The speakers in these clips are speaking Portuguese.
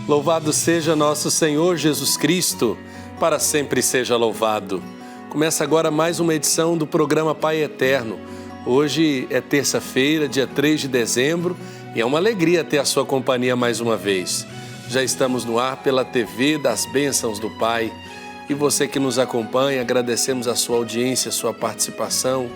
Louvado seja nosso Senhor Jesus Cristo, para sempre seja louvado. Começa agora mais uma edição do programa Pai Eterno. Hoje é terça-feira, dia 3 de dezembro, e é uma alegria ter a sua companhia mais uma vez. Já estamos no ar pela TV das Bênçãos do Pai. E você que nos acompanha, agradecemos a sua audiência, a sua participação.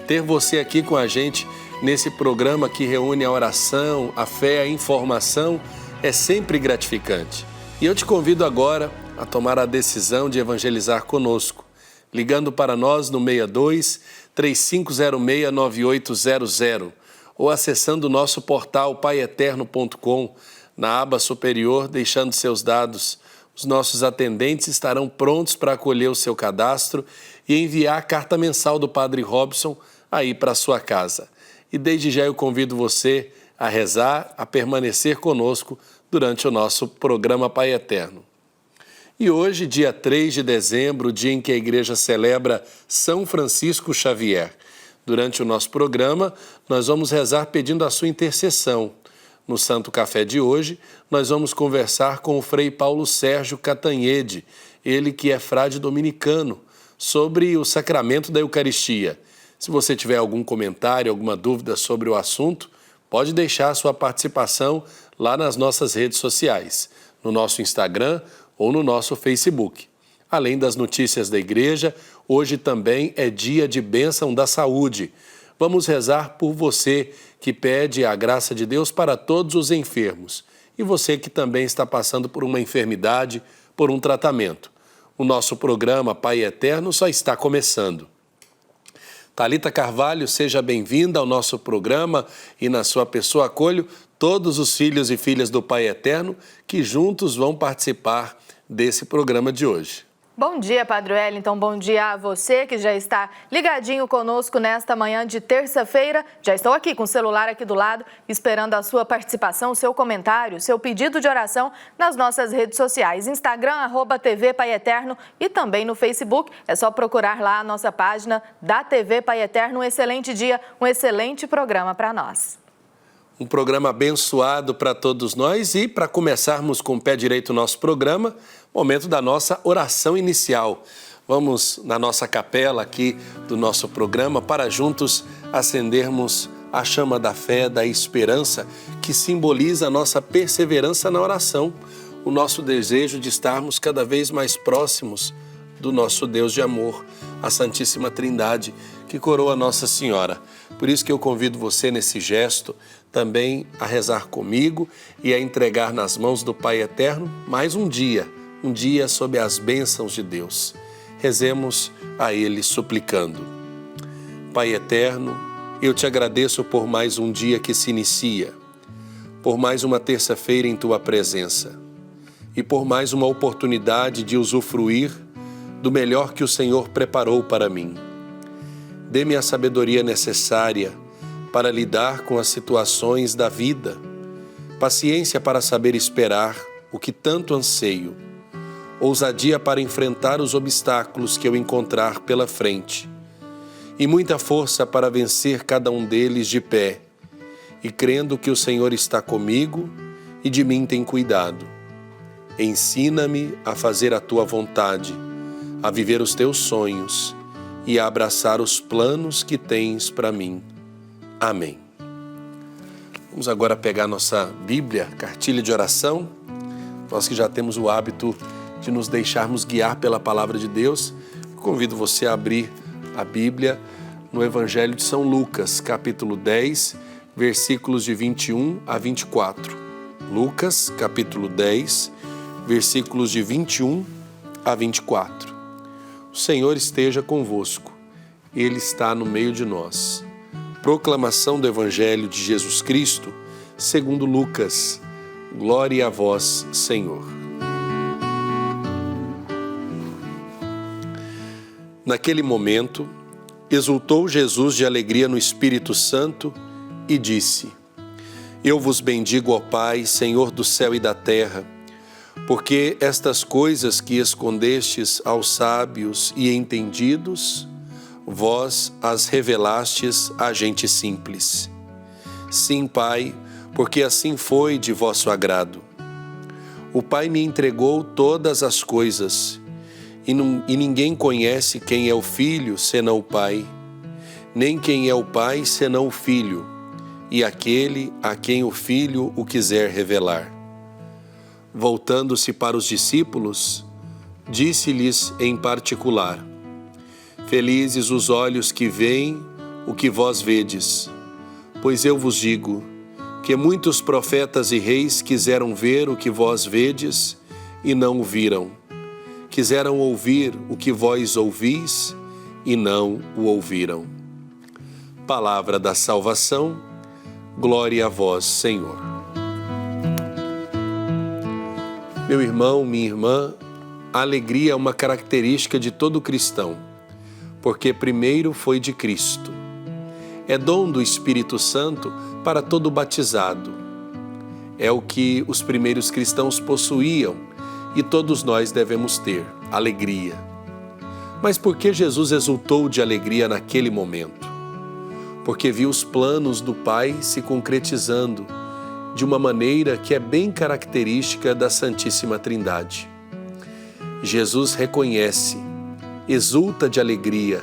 Ter você aqui com a gente nesse programa que reúne a oração, a fé, a informação, é sempre gratificante. E eu te convido agora a tomar a decisão de evangelizar conosco, ligando para nós no 62 3506 9800 ou acessando o nosso portal paieterno.com, na aba superior, deixando seus dados. Os nossos atendentes estarão prontos para acolher o seu cadastro e enviar a carta mensal do Padre Robson aí para a sua casa. E desde já eu convido você a rezar, a permanecer conosco durante o nosso programa Pai Eterno. E hoje, dia 3 de dezembro, dia em que a Igreja celebra São Francisco Xavier. Durante o nosso programa, nós vamos rezar pedindo a sua intercessão. No Santo Café de hoje, nós vamos conversar com o Frei Paulo Sérgio Catanhede, ele que é frade dominicano, sobre o sacramento da Eucaristia. Se você tiver algum comentário, alguma dúvida sobre o assunto, pode deixar a sua participação lá nas nossas redes sociais, no nosso Instagram ou no nosso Facebook. Além das notícias da igreja, hoje também é dia de bênção da saúde. Vamos rezar por você que pede a graça de Deus para todos os enfermos e você que também está passando por uma enfermidade, por um tratamento. O nosso programa Pai Eterno só está começando. Thalita Carvalho, seja bem-vinda ao nosso programa e na sua pessoa acolho todos os filhos e filhas do Pai Eterno que juntos vão participar desse programa de hoje. Bom dia, Padre Wellington. Bom dia a você que já está ligadinho conosco nesta manhã de terça-feira. Já estou aqui com o celular aqui do lado, esperando a sua participação, o seu comentário, o seu pedido de oração nas nossas redes sociais. Instagram, @TV Pai Eterno e também no Facebook. É só procurar lá a nossa página da TV Pai Eterno. Um excelente dia, um excelente programa para nós. Um programa abençoado para todos nós e para começarmos com o pé direito o nosso programa, momento da nossa oração inicial. Vamos na nossa capela aqui do nosso programa para juntos acendermos a chama da fé, da esperança, que simboliza a nossa perseverança na oração, o nosso desejo de estarmos cada vez mais próximos do nosso Deus de amor, a Santíssima Trindade, que coroa Nossa Senhora. Por isso que eu convido você nesse gesto também a rezar comigo e a entregar nas mãos do Pai Eterno mais um dia sob as bênçãos de Deus. Rezemos a Ele suplicando. Pai Eterno, eu te agradeço por mais um dia que se inicia, por mais uma terça-feira em Tua presença e por mais uma oportunidade de usufruir do melhor que o Senhor preparou para mim. Dê-me a sabedoria necessária para lidar com as situações da vida, paciência para saber esperar o que tanto anseio, ousadia para enfrentar os obstáculos que eu encontrar pela frente e muita força para vencer cada um deles de pé e crendo que o Senhor está comigo e de mim tem cuidado. Ensina-me a fazer a Tua vontade, a viver os Teus sonhos e a abraçar os planos que tens para mim. Amém. Vamos agora pegar nossa Bíblia, cartilha de oração. Nós que já temos o hábito de nos deixarmos guiar pela palavra de Deus, convido você a abrir a Bíblia no Evangelho de São Lucas, capítulo 10, versículos de 21 a 24. Lucas, capítulo 10, versículos de 21 a 24. O Senhor esteja convosco, Ele está no meio de nós. Proclamação do Evangelho de Jesus Cristo, segundo Lucas. Glória a vós, Senhor. Naquele momento, exultou Jesus de alegria no Espírito Santo e disse: Eu vos bendigo, ó Pai, Senhor do céu e da terra, porque estas coisas que escondestes aos sábios e entendidos, vós as revelastes à gente simples. Sim, Pai, porque assim foi de vosso agrado. O Pai me entregou todas as coisas, e ninguém conhece quem é o Filho senão o Pai, nem quem é o Pai senão o Filho, e aquele a quem o Filho o quiser revelar. Voltando-se para os discípulos, disse-lhes em particular: Felizes os olhos que veem o que vós vedes, pois eu vos digo que muitos profetas e reis quiseram ver o que vós vedes e não o viram. Quiseram ouvir o que vós ouvis e não o ouviram. Palavra da salvação, glória a vós, Senhor. Meu irmão, minha irmã, a alegria é uma característica de todo cristão, porque primeiro foi de Cristo. É dom do Espírito Santo para todo batizado. É o que os primeiros cristãos possuíam e todos nós devemos ter, alegria. Mas por que Jesus exultou de alegria naquele momento? Porque viu os planos do Pai se concretizando de uma maneira que é bem característica da Santíssima Trindade. Jesus reconhece, exulta de alegria,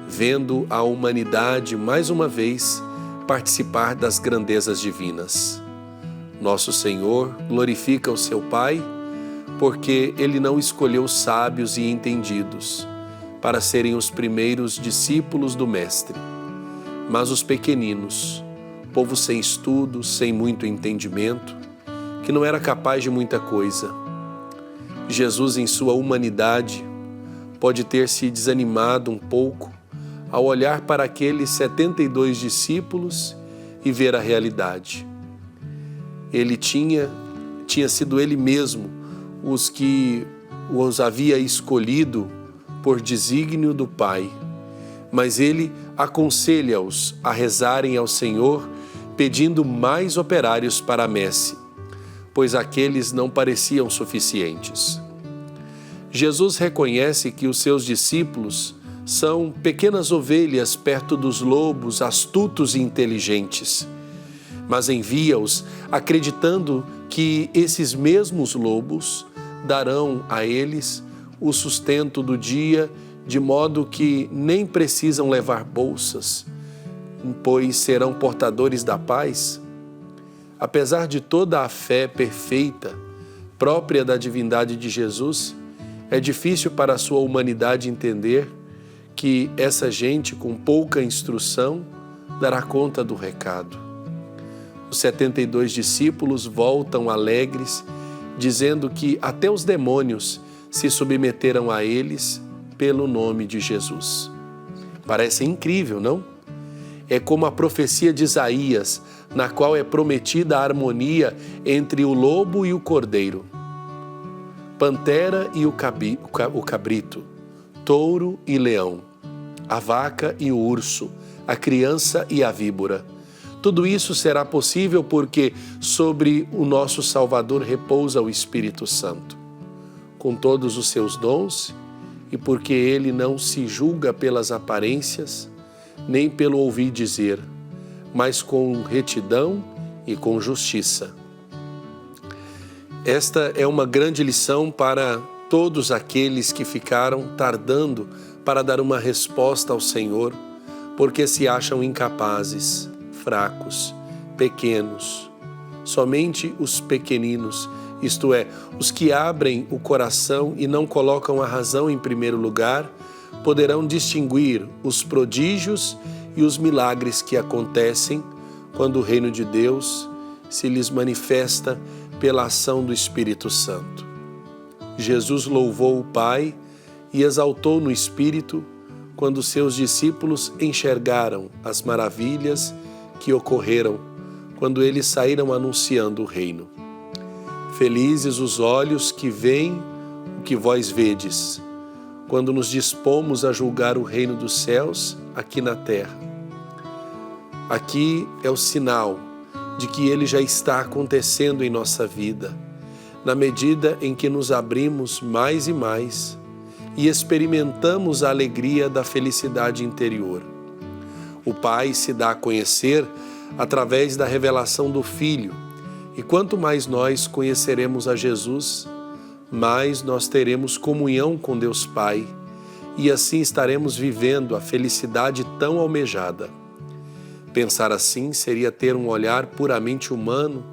vendo a humanidade mais uma vez participar das grandezas divinas. Nosso Senhor glorifica o seu Pai porque Ele não escolheu sábios e entendidos para serem os primeiros discípulos do Mestre, mas os pequeninos, povo sem estudo, sem muito entendimento, que não era capaz de muita coisa. Jesus, em sua humanidade, pode ter se desanimado um pouco ao olhar para aqueles 72 discípulos e ver a realidade. Ele tinha sido ele mesmo os que os havia escolhido por desígnio do Pai, mas ele aconselha-os a rezarem ao Senhor pedindo mais operários para a messe, pois aqueles não pareciam suficientes. Jesus reconhece que os seus discípulos são pequenas ovelhas perto dos lobos astutos e inteligentes, mas envia-os acreditando que esses mesmos lobos darão a eles o sustento do dia, de modo que nem precisam levar bolsas, pois serão portadores da paz. Apesar de toda a fé perfeita, própria da divindade de Jesus, é difícil para a sua humanidade entender que essa gente com pouca instrução dará conta do recado. Os 72 discípulos voltam alegres, dizendo que até os demônios se submeteram a eles pelo nome de Jesus. Parece incrível, não? É como a profecia de Isaías, na qual é prometida a harmonia entre o lobo e o cordeiro, pantera e o cabrito, touro e leão, a vaca e o urso, a criança e a víbora. Tudo isso será possível porque sobre o nosso Salvador repousa o Espírito Santo, com todos os seus dons, e porque ele não se julga pelas aparências, nem pelo ouvir dizer, mas com retidão e com justiça. Esta é uma grande lição para todos aqueles que ficaram tardando para dar uma resposta ao Senhor, porque se acham incapazes, fracos, pequenos. Somente os pequeninos, isto é, os que abrem o coração e não colocam a razão em primeiro lugar, poderão distinguir os prodígios e os milagres que acontecem quando o reino de Deus se lhes manifesta pela ação do Espírito Santo. Jesus louvou o Pai e exaltou no Espírito quando seus discípulos enxergaram as maravilhas que ocorreram quando eles saíram anunciando o reino. Felizes os olhos que veem o que vós vedes, quando nos dispomos a julgar o reino dos céus aqui na terra. Aqui é o sinal de que ele já está acontecendo em nossa vida, na medida em que nos abrimos mais e mais e experimentamos a alegria da felicidade interior. O Pai se dá a conhecer através da revelação do Filho E quanto mais nós conheceremos a Jesus, mais nós teremos comunhão com Deus Pai e assim estaremos vivendo a felicidade tão almejada. Pensar assim seria ter um olhar puramente humano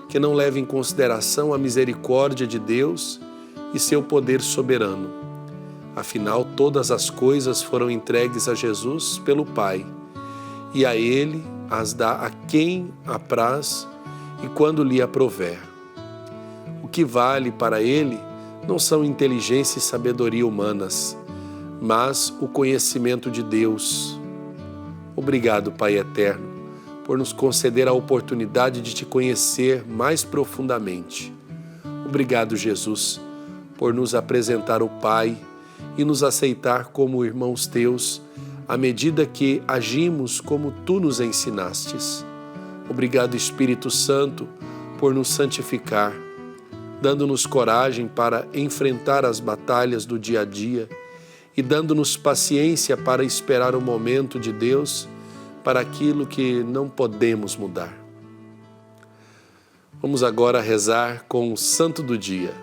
que não leva em consideração a misericórdia de Deus e seu poder soberano. Afinal, todas as coisas foram entregues a Jesus pelo Pai, e a Ele as dá a quem apraz e quando lhe aprouver. O que vale para Ele não são inteligência e sabedoria humanas, mas o conhecimento de Deus. Obrigado, Pai eterno, por nos conceder a oportunidade de Te conhecer mais profundamente. Obrigado, Jesus, por nos apresentar o Pai e nos aceitar como irmãos Teus, à medida que agimos como Tu nos ensinastes. Obrigado, Espírito Santo, por nos santificar, dando-nos coragem para enfrentar as batalhas do dia a dia e dando-nos paciência para esperar o momento de Deus para aquilo que não podemos mudar. Vamos agora rezar com o Santo do Dia.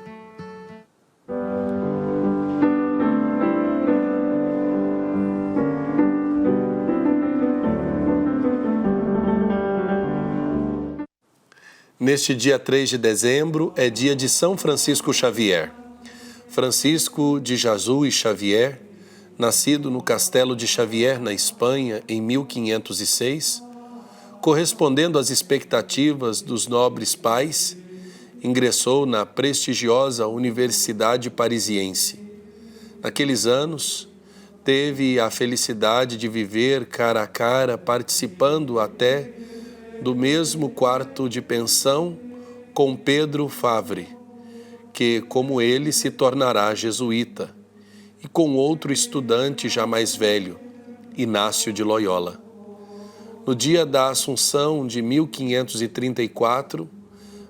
Neste dia 3 de dezembro é dia de São Francisco Xavier. Francisco de Jesus Xavier, nascido no Castelo de Xavier, na Espanha, em 1506, correspondendo às expectativas dos nobres pais, ingressou na prestigiosa Universidade Parisiense. Naqueles anos, teve a felicidade de viver cara a cara, participando até do mesmo quarto de pensão com Pedro Favre, que, como ele, se tornará jesuíta, e com outro estudante já mais velho, Inácio de Loyola. No dia da Assunção de 1534,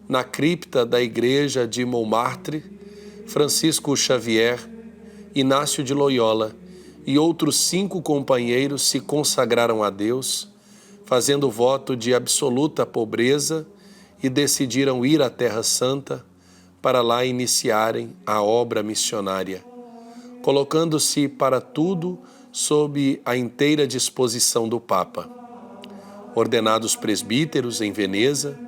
na cripta da igreja de Montmartre, Francisco Xavier, Inácio de Loyola e outros 5 companheiros se consagraram a Deus, fazendo voto de absoluta pobreza, e decidiram ir à Terra Santa para lá iniciarem a obra missionária, colocando-se para tudo sob a inteira disposição do Papa. Ordenados presbíteros em Veneza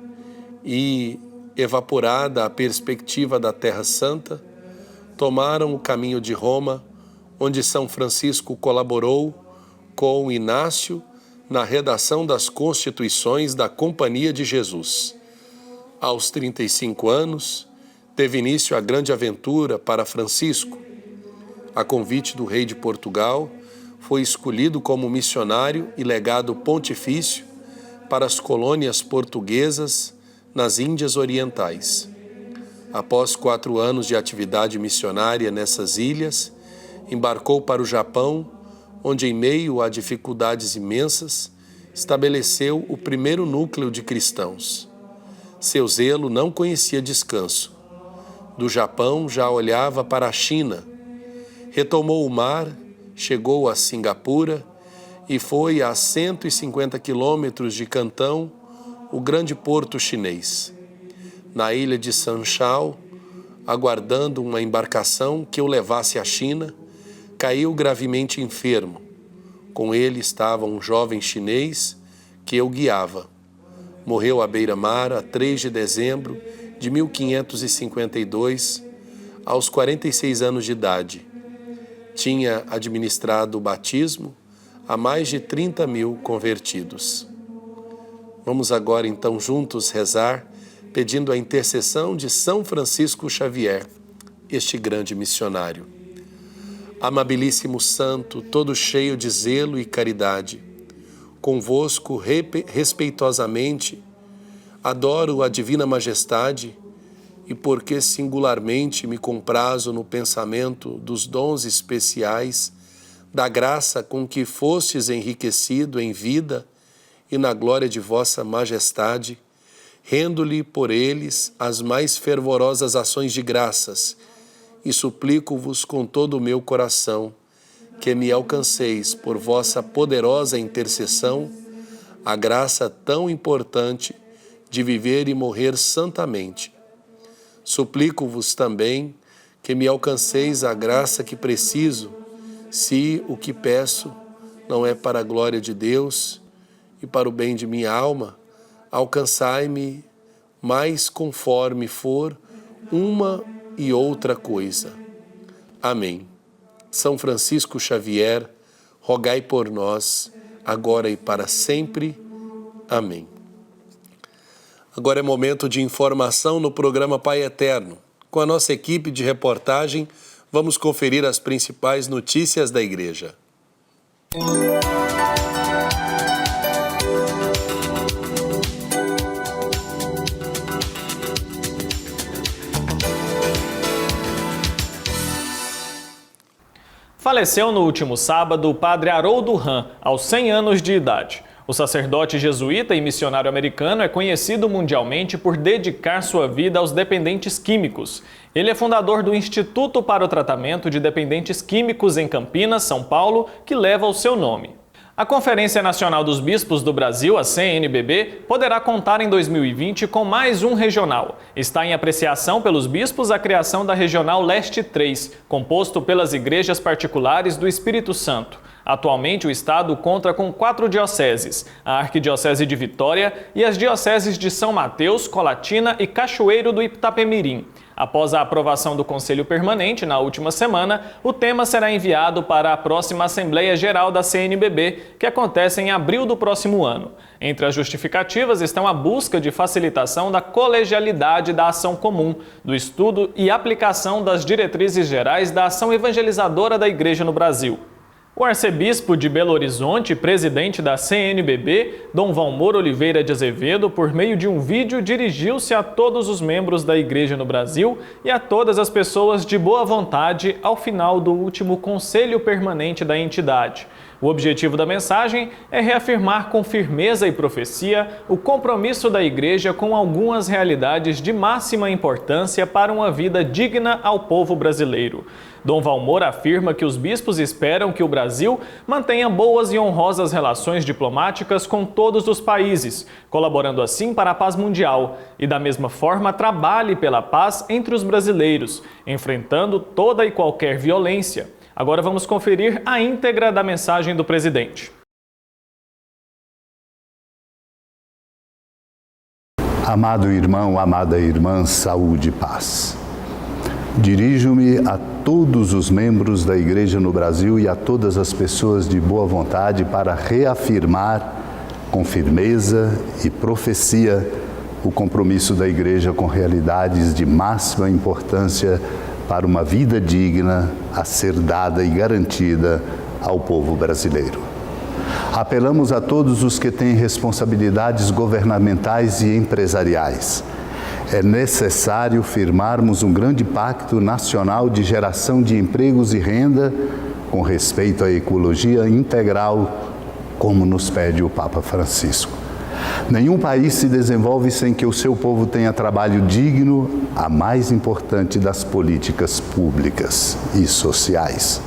e evaporada a perspectiva da Terra Santa, tomaram o caminho de Roma, onde São Francisco colaborou com Inácio na redação das Constituições da Companhia de Jesus. Aos 35 anos, teve início a grande aventura para Francisco. A convite do rei de Portugal, foi escolhido como missionário e legado pontifício para as colônias portuguesas nas Índias Orientais. Após 4 anos de atividade missionária nessas ilhas, embarcou para o Japão, onde, em meio a dificuldades imensas, estabeleceu o primeiro núcleo de cristãos. Seu zelo não conhecia descanso. Do Japão já olhava para a China, retomou o mar, chegou a Singapura e foi a 150 quilômetros de Cantão, o grande porto chinês. Na ilha de Sanshao, aguardando uma embarcação que o levasse à China, caiu gravemente enfermo. Com ele estava um jovem chinês que o guiava. Morreu à beira-mar a 3 de dezembro de 1552, aos 46 anos de idade. Tinha administrado o batismo a mais de 30.000 convertidos. Vamos agora então juntos rezar, pedindo a intercessão de São Francisco Xavier, este grande missionário. Amabilíssimo Santo, todo cheio de zelo e caridade, convosco respeitosamente adoro a divina majestade e porque singularmente me comprazo no pensamento dos dons especiais, da graça com que fostes enriquecido em vida e na glória de vossa majestade, rendo-lhe por eles as mais fervorosas ações de graças, e suplico-vos com todo o meu coração que me alcanceis por vossa poderosa intercessão a graça tão importante de viver e morrer santamente. Suplico-vos também que me alcanceis a graça que preciso, se o que peço não é para a glória de Deus e para o bem de minha alma, alcançai-me mais conforme for uma e outra coisa. Amém. São Francisco Xavier, rogai por nós, agora e para sempre. Amém. Agora é momento de informação no programa Pai Eterno. Com a nossa equipe de reportagem, vamos conferir as principais notícias da Igreja. Faleceu no último sábado o padre Haroldo Ram, aos 100 anos de idade. O sacerdote jesuíta e missionário americano é conhecido mundialmente por dedicar sua vida aos dependentes químicos. Ele é fundador do Instituto para o Tratamento de Dependentes Químicos em Campinas, São Paulo, que leva o seu nome. A Conferência Nacional dos Bispos do Brasil, a CNBB, poderá contar em 2020 com mais um regional. Está em apreciação pelos bispos a criação da Regional Leste 3, composto pelas igrejas particulares do Espírito Santo. Atualmente, o Estado conta com 4 dioceses, a Arquidiocese de Vitória e as dioceses de São Mateus, Colatina e Cachoeiro do Itapemirim. Após a aprovação do Conselho Permanente, na última semana, o tema será enviado para a próxima Assembleia Geral da CNBB, que acontece em abril do próximo ano. Entre as justificativas estão a busca de facilitação da colegialidade da ação comum, do estudo e aplicação das diretrizes gerais da ação evangelizadora da Igreja no Brasil. O arcebispo de Belo Horizonte, presidente da CNBB, Dom Valmor Oliveira de Azevedo, por meio de um vídeo, dirigiu-se a todos os membros da Igreja no Brasil e a todas as pessoas de boa vontade ao final do último Conselho Permanente da entidade. O objetivo da mensagem é reafirmar com firmeza e profecia o compromisso da Igreja com algumas realidades de máxima importância para uma vida digna ao povo brasileiro. Dom Valmor afirma que os bispos esperam que o Brasil mantenha boas e honrosas relações diplomáticas com todos os países, colaborando assim para a paz mundial, e da mesma forma trabalhe pela paz entre os brasileiros, enfrentando toda e qualquer violência. Agora vamos conferir a íntegra da mensagem do presidente. Amado irmão, amada irmã, saúde e paz. Dirijo-me a todos os membros da Igreja no Brasil e a todas as pessoas de boa vontade para reafirmar com firmeza e profecia o compromisso da Igreja com realidades de máxima importância para uma vida digna a ser dada e garantida ao povo brasileiro. Apelamos a todos os que têm responsabilidades governamentais e empresariais. É necessário firmarmos um grande pacto nacional de geração de empregos e renda com respeito à ecologia integral, como nos pede o Papa Francisco. Nenhum país se desenvolve sem que o seu povo tenha trabalho digno, a mais importante das políticas públicas e sociais.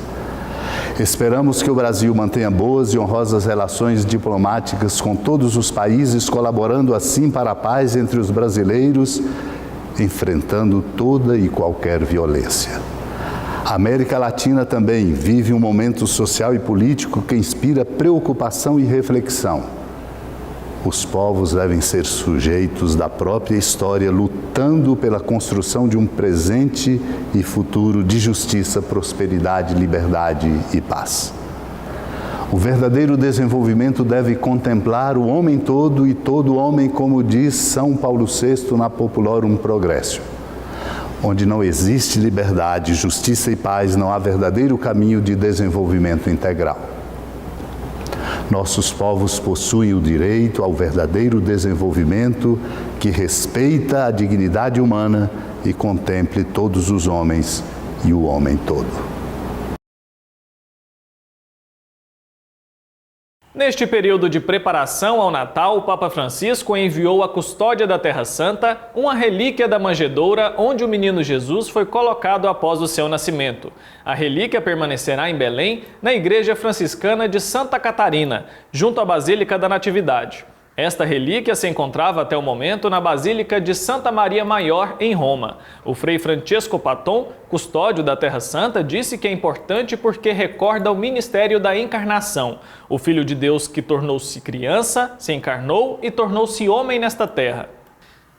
Esperamos que o Brasil mantenha boas e honrosas relações diplomáticas com todos os países, colaborando assim para a paz entre os brasileiros, enfrentando toda e qualquer violência. A América Latina também vive um momento social e político que inspira preocupação e reflexão. Os povos devem ser sujeitos da própria história, lutando pela construção de um presente e futuro de justiça, prosperidade, liberdade e paz. O verdadeiro desenvolvimento deve contemplar o homem todo e todo homem, como diz São Paulo VI na Populorum Progressio. Onde não existe liberdade, justiça e paz, não há verdadeiro caminho de desenvolvimento integral. Nossos povos possuem o direito ao verdadeiro desenvolvimento que respeita a dignidade humana e contemple todos os homens e o homem todo. Neste período de preparação ao Natal, o Papa Francisco enviou à custódia da Terra Santa uma relíquia da manjedoura onde o menino Jesus foi colocado após o seu nascimento. A relíquia permanecerá em Belém, na Igreja Franciscana de Santa Catarina, junto à Basílica da Natividade. Esta relíquia se encontrava até o momento na Basílica de Santa Maria Maior, em Roma. O frei Francesco Patton, custódio da Terra Santa, disse que é importante porque recorda o ministério da encarnação. O Filho de Deus que tornou-se criança, se encarnou e tornou-se homem nesta terra.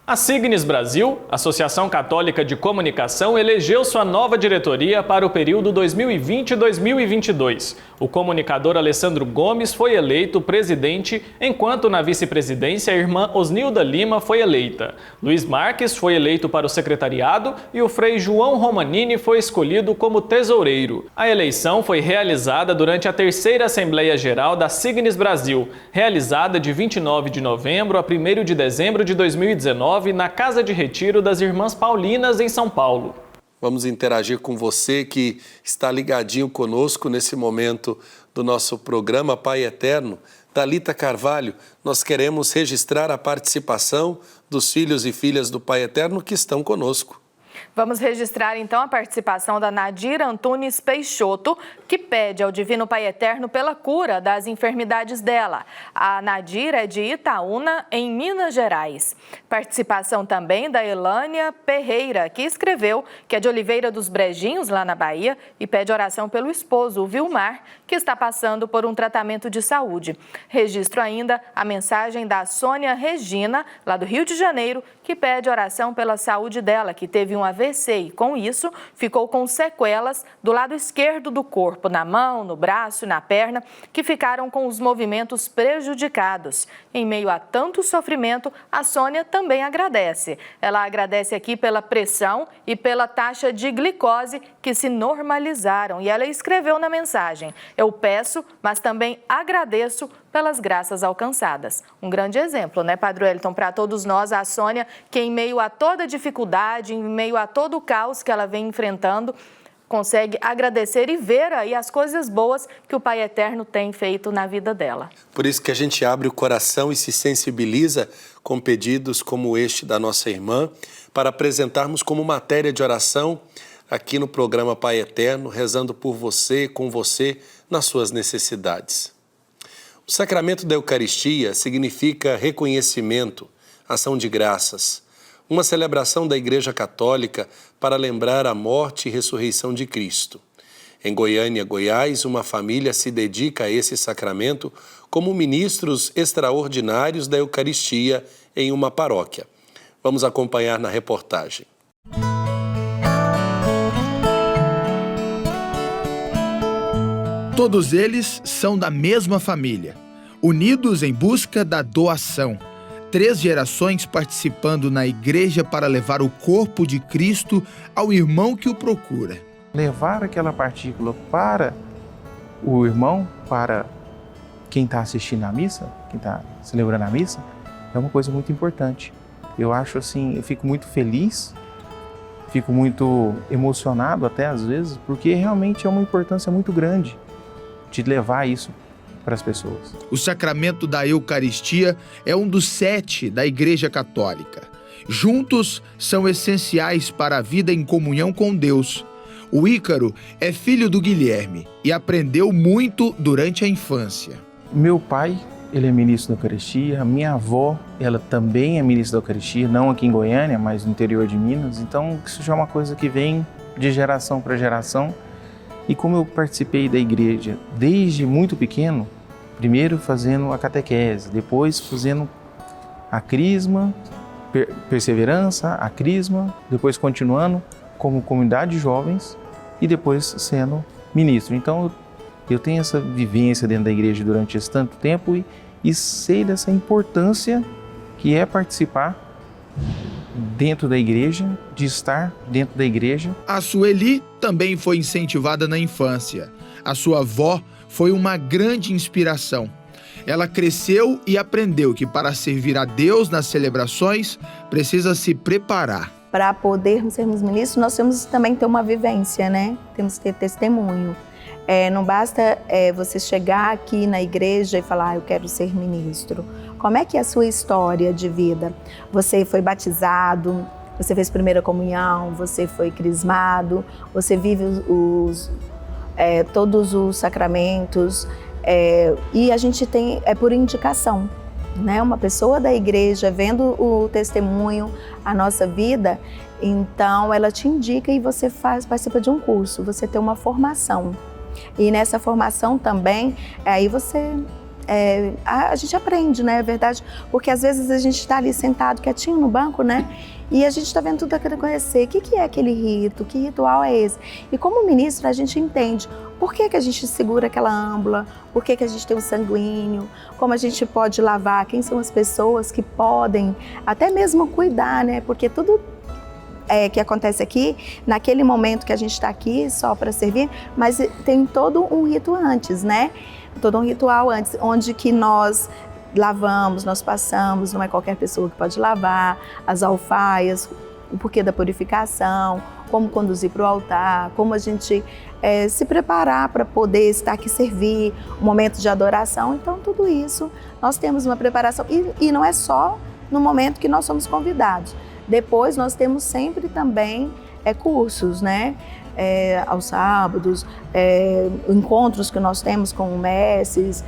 A Signis Brasil, Associação Católica de Comunicação, elegeu sua nova diretoria para o período 2020-2022. O comunicador Alessandro Gomes foi eleito presidente, enquanto na vice-presidência a irmã Osnilda Lima foi eleita. Luiz Marques foi eleito para o secretariado e o frei João Romanini foi escolhido como tesoureiro. A eleição foi realizada durante a terceira Assembleia Geral da Signis Brasil, realizada de 29 de novembro a 1º de dezembro de 2019, na Casa de Retiro das Irmãs Paulinas, em São Paulo. Vamos interagir com você que está ligadinho conosco nesse momento do nosso programa Pai Eterno. Thalita Carvalho, nós queremos registrar a participação dos filhos e filhas do Pai Eterno que estão conosco. Vamos registrar então a participação da Nadir Antunes Peixoto, que pede ao Divino Pai Eterno pela cura das enfermidades dela. A Nadir é de Itaúna, em Minas Gerais. Participação também da Elânia Ferreira, que escreveu que é de Oliveira dos Brejinhos, lá na Bahia, e pede oração pelo esposo, o Vilmar, que está passando por um tratamento de saúde. Registro ainda a mensagem da Sônia Regina, lá do Rio de Janeiro, que pede oração pela saúde dela, que teve um AVC e, com isso, ficou com sequelas do lado esquerdo do corpo, na mão, no braço e na perna, que ficaram com os movimentos prejudicados. Em meio a tanto sofrimento, a Sônia também agradece. Ela agradece aqui pela pressão e pela taxa de glicose que se normalizaram. E ela escreveu na mensagem: eu peço, mas também agradeço pelas graças alcançadas. Um grande exemplo, né, Padre Wellington, para todos nós, a Sônia, que em meio a toda dificuldade, em meio a todo o caos que ela vem enfrentando, consegue agradecer e ver aí as coisas boas que o Pai Eterno tem feito na vida dela. Por isso que a gente abre o coração e se sensibiliza com pedidos como este da nossa irmã, para apresentarmos como matéria de oração aqui no programa Pai Eterno, rezando por você, com você, nas suas necessidades. O sacramento da Eucaristia significa reconhecimento, ação de graças, uma celebração da Igreja Católica para lembrar a morte e ressurreição de Cristo. Em Goiânia, Goiás, uma família se dedica a esse sacramento como ministros extraordinários da Eucaristia em uma paróquia. Vamos acompanhar na reportagem. Todos eles são da mesma família, unidos em busca da doação. 3 gerações participando na igreja para levar o corpo de Cristo ao irmão que o procura. Levar aquela partícula para o irmão, para quem está assistindo à missa, quem está celebrando a missa, é uma coisa muito importante. Eu acho assim, eu fico muito feliz, fico muito emocionado até às vezes, porque realmente é uma importância muito grande de levar isso para as pessoas. O sacramento da Eucaristia é um dos 7 da Igreja Católica. Juntos, são essenciais para a vida em comunhão com Deus. O Ícaro é filho do Guilherme e aprendeu muito durante a infância. Meu pai, ele é ministro da Eucaristia. Minha avó, ela também é ministra da Eucaristia, não aqui em Goiânia, mas no interior de Minas. Então, isso já é uma coisa que vem de geração para geração. E como eu participei da igreja desde muito pequeno, primeiro fazendo a catequese, depois fazendo a crisma, perseverança, a crisma, depois continuando como comunidade de jovens e depois sendo ministro. Então eu tenho essa vivência dentro da igreja durante esse tanto tempo e sei dessa importância que é participar dentro da igreja, de estar dentro da igreja. A Sueli também foi incentivada na infância. A sua avó foi uma grande inspiração. Ela cresceu e aprendeu que para servir a Deus nas celebrações, precisa se preparar. Para podermos sermos ministros, nós temos também ter uma vivência, né? Temos que ter testemunho. Não basta você chegar aqui na igreja e falar, eu quero ser ministro. Como é que é a sua história de vida? Você foi batizado, você fez primeira comunhão, você foi crismado, você vive todos os sacramentos, e a gente tem, por indicação né, uma pessoa da igreja vendo o testemunho, a nossa vida, então ela te indica e você participa de um curso, você tem uma formação. E nessa formação também, aí você... a gente aprende, né, é verdade? Porque às vezes a gente está ali sentado quietinho no banco, né? E a gente está vendo tudo aquilo acontecer. O que é aquele rito? Que ritual é esse? E como ministro a gente entende por que a gente segura aquela âmbula, por que a gente tem um sanguíneo, como a gente pode lavar, quem são as pessoas que podem até mesmo cuidar, né? Porque tudo que acontece aqui, naquele momento que a gente está aqui só para servir, mas tem todo um rito antes, né? Todo um ritual antes, onde que nós lavamos, nós passamos, não é qualquer pessoa que pode lavar, as alfaias, o porquê da purificação, como conduzir para o altar, como a gente se preparar para poder estar aqui servir, o momento de adoração. Então tudo isso nós temos uma preparação e não é só no momento que nós somos convidados. Depois nós temos sempre também cursos, né? Aos sábados, encontros que nós temos com mestres,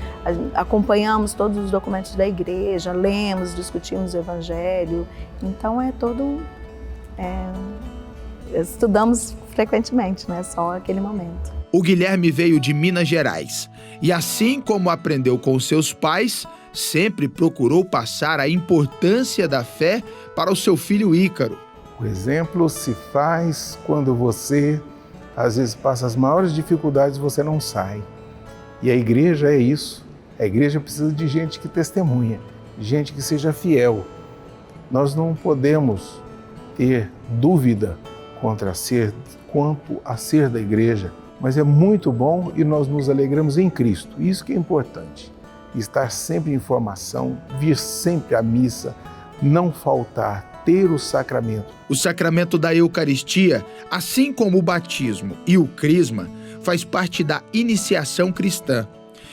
acompanhamos todos os documentos da igreja, lemos, discutimos o evangelho, então estudamos frequentemente, não é só aquele momento. O Guilherme veio de Minas Gerais e, assim como aprendeu com seus pais, sempre procurou passar a importância da fé para o seu filho Ícaro. O exemplo se faz quando você, às vezes, passa as maiores dificuldades e você não sai. E a igreja é isso. A igreja precisa de gente que testemunha, gente que seja fiel. Nós não podemos ter dúvida quanto a ser da igreja, mas é muito bom e nós nos alegramos em Cristo. Isso que é importante. Estar sempre em formação, vir sempre à missa, não faltar, ter o sacramento. O sacramento da Eucaristia, assim como o batismo e o crisma, faz parte da iniciação cristã.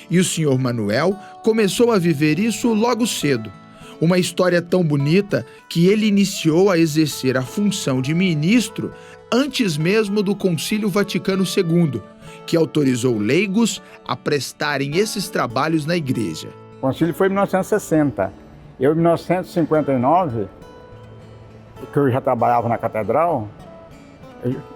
E o Sr. Manuel começou a viver isso logo cedo. Uma história tão bonita que ele iniciou a exercer a função de ministro antes mesmo do Concílio Vaticano II, que autorizou leigos a prestarem esses trabalhos na igreja. O concílio foi em 1960. Eu, em 1959, que eu já trabalhava na catedral,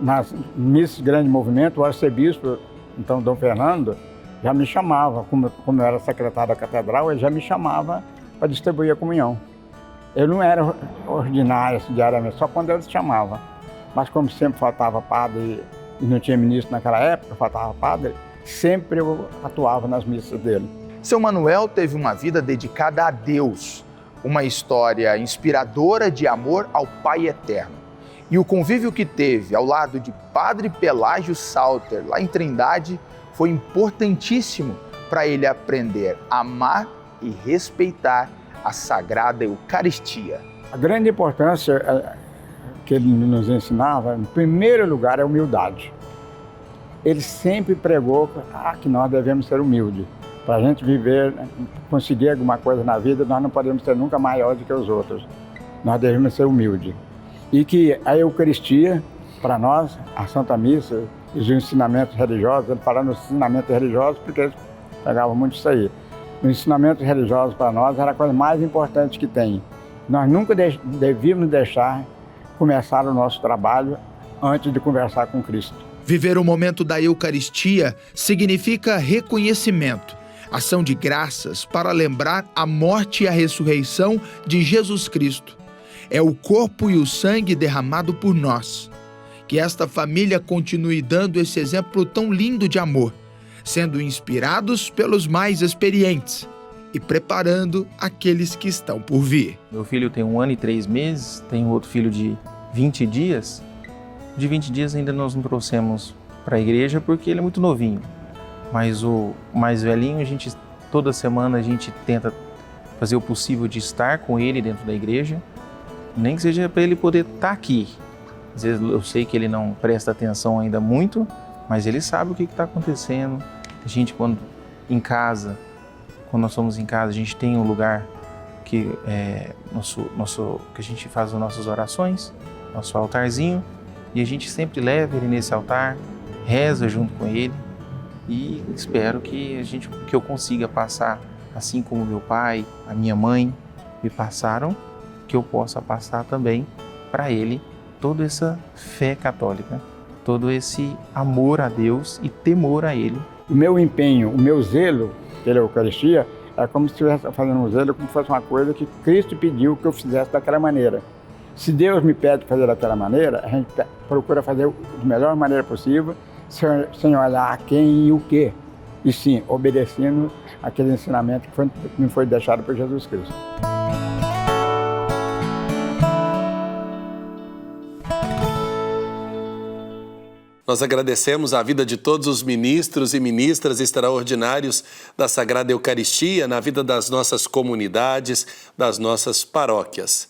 nas missas de grande movimento, o arcebispo, então Dom Fernando, já me chamava, como eu era secretário da catedral, ele já me chamava para distribuir a comunhão. Eu não era ordinário diariamente, só quando ele chamava. Mas como sempre faltava padre e não tinha ministro naquela época, faltava padre, sempre eu atuava nas missas dele. Seu Manuel teve uma vida dedicada a Deus, uma história inspiradora de amor ao Pai Eterno. E o convívio que teve ao lado de Padre Pelágio Salter, lá em Trindade, foi importantíssimo para ele aprender a amar e respeitar a Sagrada Eucaristia. A grande importância que ele nos ensinava, em primeiro lugar, é a humildade. Ele sempre pregou que nós devemos ser humildes. Para a gente viver, conseguir alguma coisa na vida, nós não podemos ser nunca maior do que os outros. Nós devemos ser humildes. E que a Eucaristia, para nós, a Santa Missa, os ensinamentos religiosos, ele falando nos ensinamentos religiosos, porque eles pegavam muito isso aí. Os ensinamentos religiosos para nós era a coisa mais importante que tem. Nós nunca devíamos deixar começar o nosso trabalho antes de conversar com Cristo. Viver o momento da Eucaristia significa reconhecimento, ação de graças para lembrar a morte e a ressurreição de Jesus Cristo. É o corpo e o sangue derramado por nós. Que esta família continue dando esse exemplo tão lindo de amor, sendo inspirados pelos mais experientes e preparando aqueles que estão por vir. Meu filho tem 1 ano e 3 meses, tem outro filho de 20 dias. De 20 dias ainda nós não trouxemos para a igreja porque ele é muito novinho. Mas o mais velhinho, toda semana a gente tenta fazer o possível de estar com ele dentro da igreja, nem que seja para ele poder estar aqui. Às vezes eu sei que ele não presta atenção ainda muito, mas ele sabe o que está acontecendo. A gente, quando nós somos em casa, a gente tem um lugar que que a gente faz as nossas orações, nosso altarzinho, e a gente sempre leva ele nesse altar, reza junto com ele, e espero que eu consiga passar assim como meu pai, a minha mãe me passaram, que eu possa passar também para ele toda essa fé católica, todo esse amor a Deus e temor a Ele. O meu empenho, o meu zelo pela Eucaristia é como se estivesse fazendo um zelo, como se fosse uma coisa que Cristo pediu que eu fizesse daquela maneira. Se Deus me pede fazer daquela maneira, a gente procura fazer da melhor maneira possível, sem olhar a quem e o quê, e sim, obedecendo aquele ensinamento que me foi deixado por Jesus Cristo. Nós agradecemos a vida de todos os ministros e ministras extraordinários da Sagrada Eucaristia na vida das nossas comunidades, das nossas paróquias.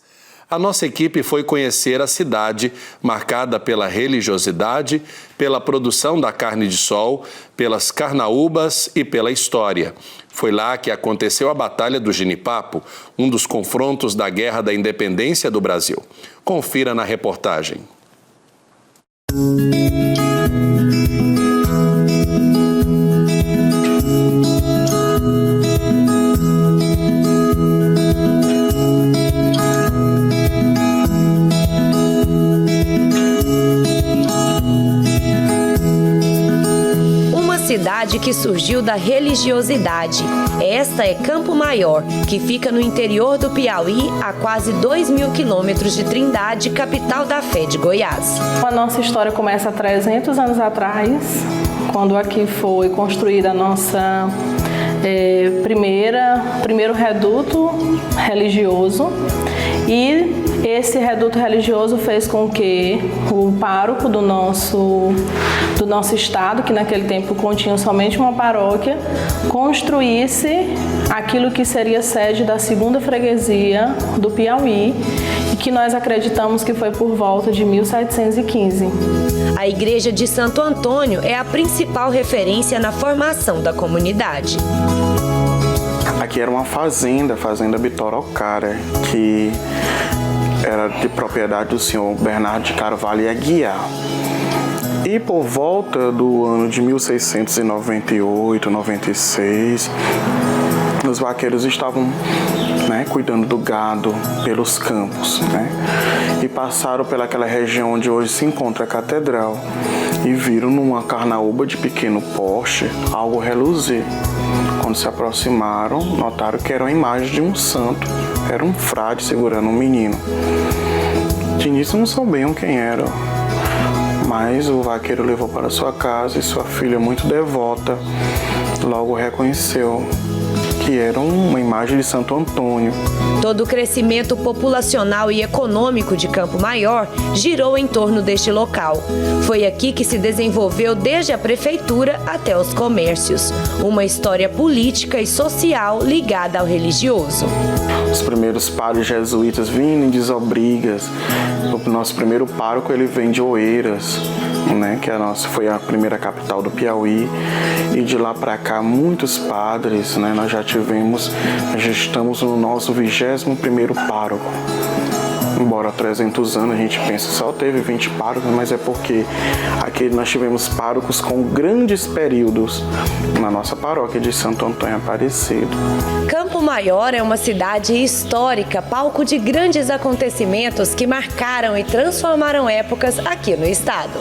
A nossa equipe foi conhecer a cidade, marcada pela religiosidade, pela produção da carne de sol, pelas carnaúbas e pela história. Foi lá que aconteceu a Batalha do Genipapo, um dos confrontos da Guerra da Independência do Brasil. Confira na reportagem. Cidade que surgiu da religiosidade. Esta é Campo Maior, que fica no interior do Piauí, a quase 2.000 quilômetros de Trindade, capital da fé de Goiás. A nossa história começa há 300 anos atrás, quando aqui foi construída a nossa primeiro reduto religioso, e esse reduto religioso fez com que o pároco do nosso estado, que naquele tempo continha somente uma paróquia, construísse aquilo que seria sede da segunda freguesia do Piauí, e que nós acreditamos que foi por volta de 1715. A Igreja de Santo Antônio é a principal referência na formação da comunidade. Aqui era uma fazenda, Fazenda Bitorocária, que era de propriedade do senhor Bernardo de Carvalho e Aguiar. E por volta do ano de 1698, 96, os vaqueiros estavam cuidando do gado pelos campos, e passaram pelaquela região onde hoje se encontra a catedral e viram numa carnaúba de pequeno porte algo reluzir. Quando se aproximaram, notaram que era uma imagem de um santo, era um frade segurando um menino. De início não sabiam quem era, mas o vaqueiro levou para sua casa e sua filha, muito devota, logo reconheceu que era uma imagem de Santo Antônio. Todo o crescimento populacional e econômico de Campo Maior girou em torno deste local. Foi aqui que se desenvolveu desde a prefeitura até os comércios. Uma história política e social ligada ao religioso. Os primeiros padres jesuítas vindo em Desobrigas. O nosso primeiro pároco ele vem de Oeiras, que foi a primeira capital do Piauí. E de lá para cá, muitos padres, nós já estamos no nosso 21º pároco. Embora há 300 anos a gente pensa que só teve 20 párocos, mas é porque aqui nós tivemos párocos com grandes períodos na nossa paróquia de Santo Antônio Aparecido. Campo Maior é uma cidade histórica, palco de grandes acontecimentos que marcaram e transformaram épocas aqui no estado.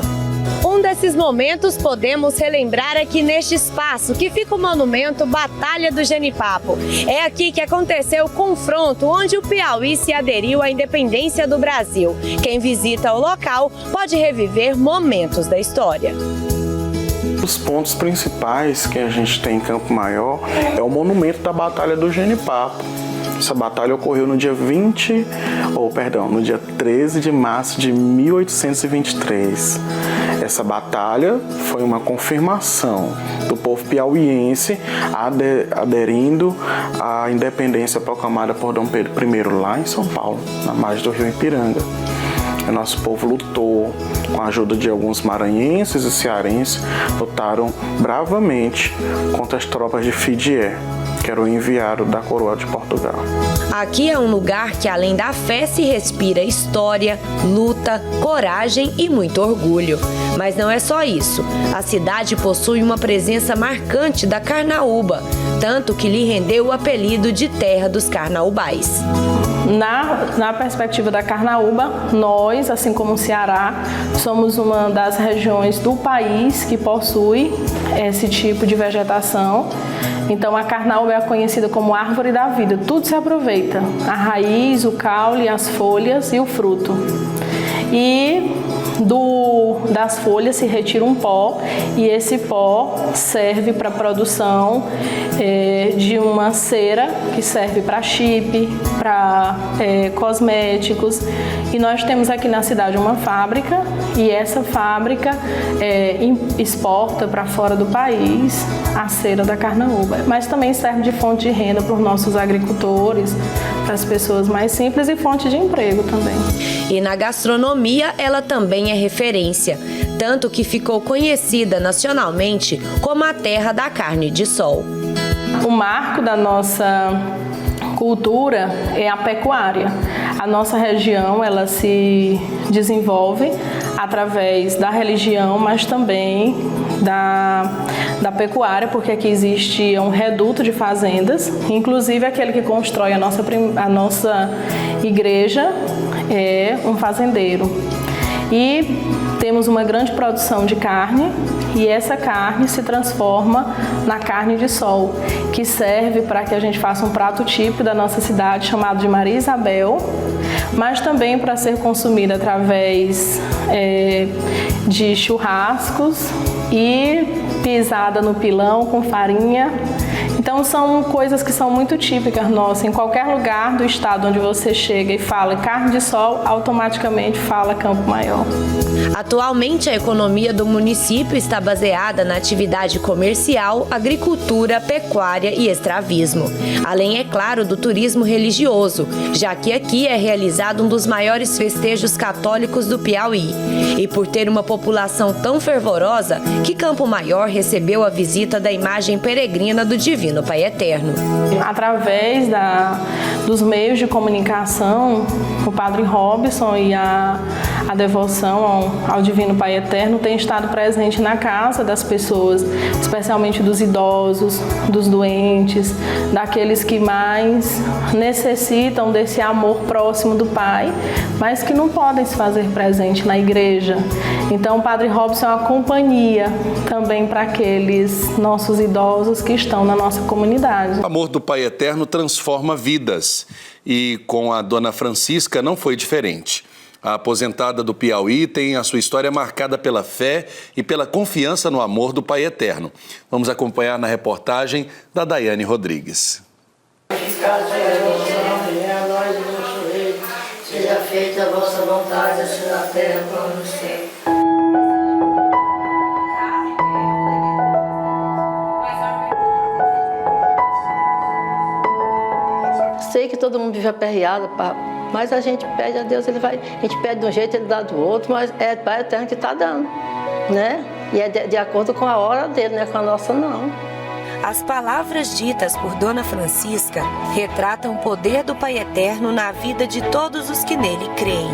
Um desses momentos podemos relembrar aqui neste espaço, que fica o monumento Batalha do Genipapo. É aqui que aconteceu o confronto, onde o Piauí se aderiu à independência do Brasil. Quem visita o local pode reviver momentos da história. Os pontos principais que a gente tem em Campo Maior é o monumento da Batalha do Genipapo. Essa batalha ocorreu no dia 13 de março de 1823. Essa batalha foi uma confirmação do povo piauiense aderindo à independência proclamada por Dom Pedro I lá em São Paulo, na margem do rio Ipiranga. O nosso povo lutou com a ajuda de alguns maranhenses e cearenses, lutaram bravamente contra as tropas de Fidié. que era o enviado da coroa de Portugal. Aqui é um lugar que, além da fé, se respira história, luta, coragem e muito orgulho. Mas não é só isso. A cidade possui uma presença marcante da carnaúba, tanto que lhe rendeu o apelido de Terra dos Carnaubais. Na perspectiva da carnaúba, nós, assim como o Ceará, somos uma das regiões do país que possui esse tipo de vegetação. Então a carnaúba é conhecida como árvore da vida, tudo se aproveita, a raiz, o caule, as folhas e o fruto. E das folhas se retira um pó e esse pó serve para a produção de uma cera que serve para chip, para cosméticos. E nós temos aqui na cidade uma fábrica e essa fábrica exporta para fora do país a cera da carnaúba. Mas também serve de fonte de renda para os nossos agricultores, para as pessoas mais simples e fonte de emprego também. E na gastronomia ela também é referência, tanto que ficou conhecida nacionalmente como a terra da carne de sol. O marco da nossa cultura é a pecuária. A nossa região ela se desenvolve através da religião, mas também da pecuária, porque aqui existe um reduto de fazendas, inclusive aquele que constrói a nossa igreja é um fazendeiro. E temos uma grande produção de carne e essa carne se transforma na carne de sol, que serve para que a gente faça um prato típico da nossa cidade chamado de Maria Isabel, mas também para ser consumida através de churrascos e pisada no pilão com farinha. Então são coisas que são muito típicas nossas. Em qualquer lugar do estado onde você chega e fala carne de sol, automaticamente fala Campo Maior. Atualmente a economia do município está baseada na atividade comercial, agricultura, pecuária e extravismo. Além, é claro, do turismo religioso, já que aqui é realizado um dos maiores festejos católicos do Piauí. E por ter uma população tão fervorosa, que Campo Maior recebeu a visita da imagem peregrina do Divino Pai Eterno. Através dos meios de comunicação, o Padre Robson e a devoção ao Divino Pai Eterno tem estado presente na casa das pessoas, especialmente dos idosos, dos doentes, daqueles que mais necessitam desse amor próximo do Pai, mas que não podem se fazer presente na igreja. Então o Padre Robson é uma companhia também para aqueles nossos idosos que estão na nossa comunidade. O amor do Pai Eterno transforma vidas e com a Dona Francisca não foi diferente. A aposentada do Piauí tem a sua história marcada pela fé e pela confiança no amor do Pai Eterno. Vamos acompanhar na reportagem da Daiane Rodrigues. Seja feita a vossa vontade, assim na terra como no céu. Sei que todo mundo vive aperreado, mas a gente pede a Deus, a gente pede de um jeito, Ele dá do outro, mas é o Pai Eterno que está dando, né? E é de acordo com a hora dele, não é com a nossa, não. As palavras ditas por Dona Francisca retratam o poder do Pai Eterno na vida de todos os que nele creem.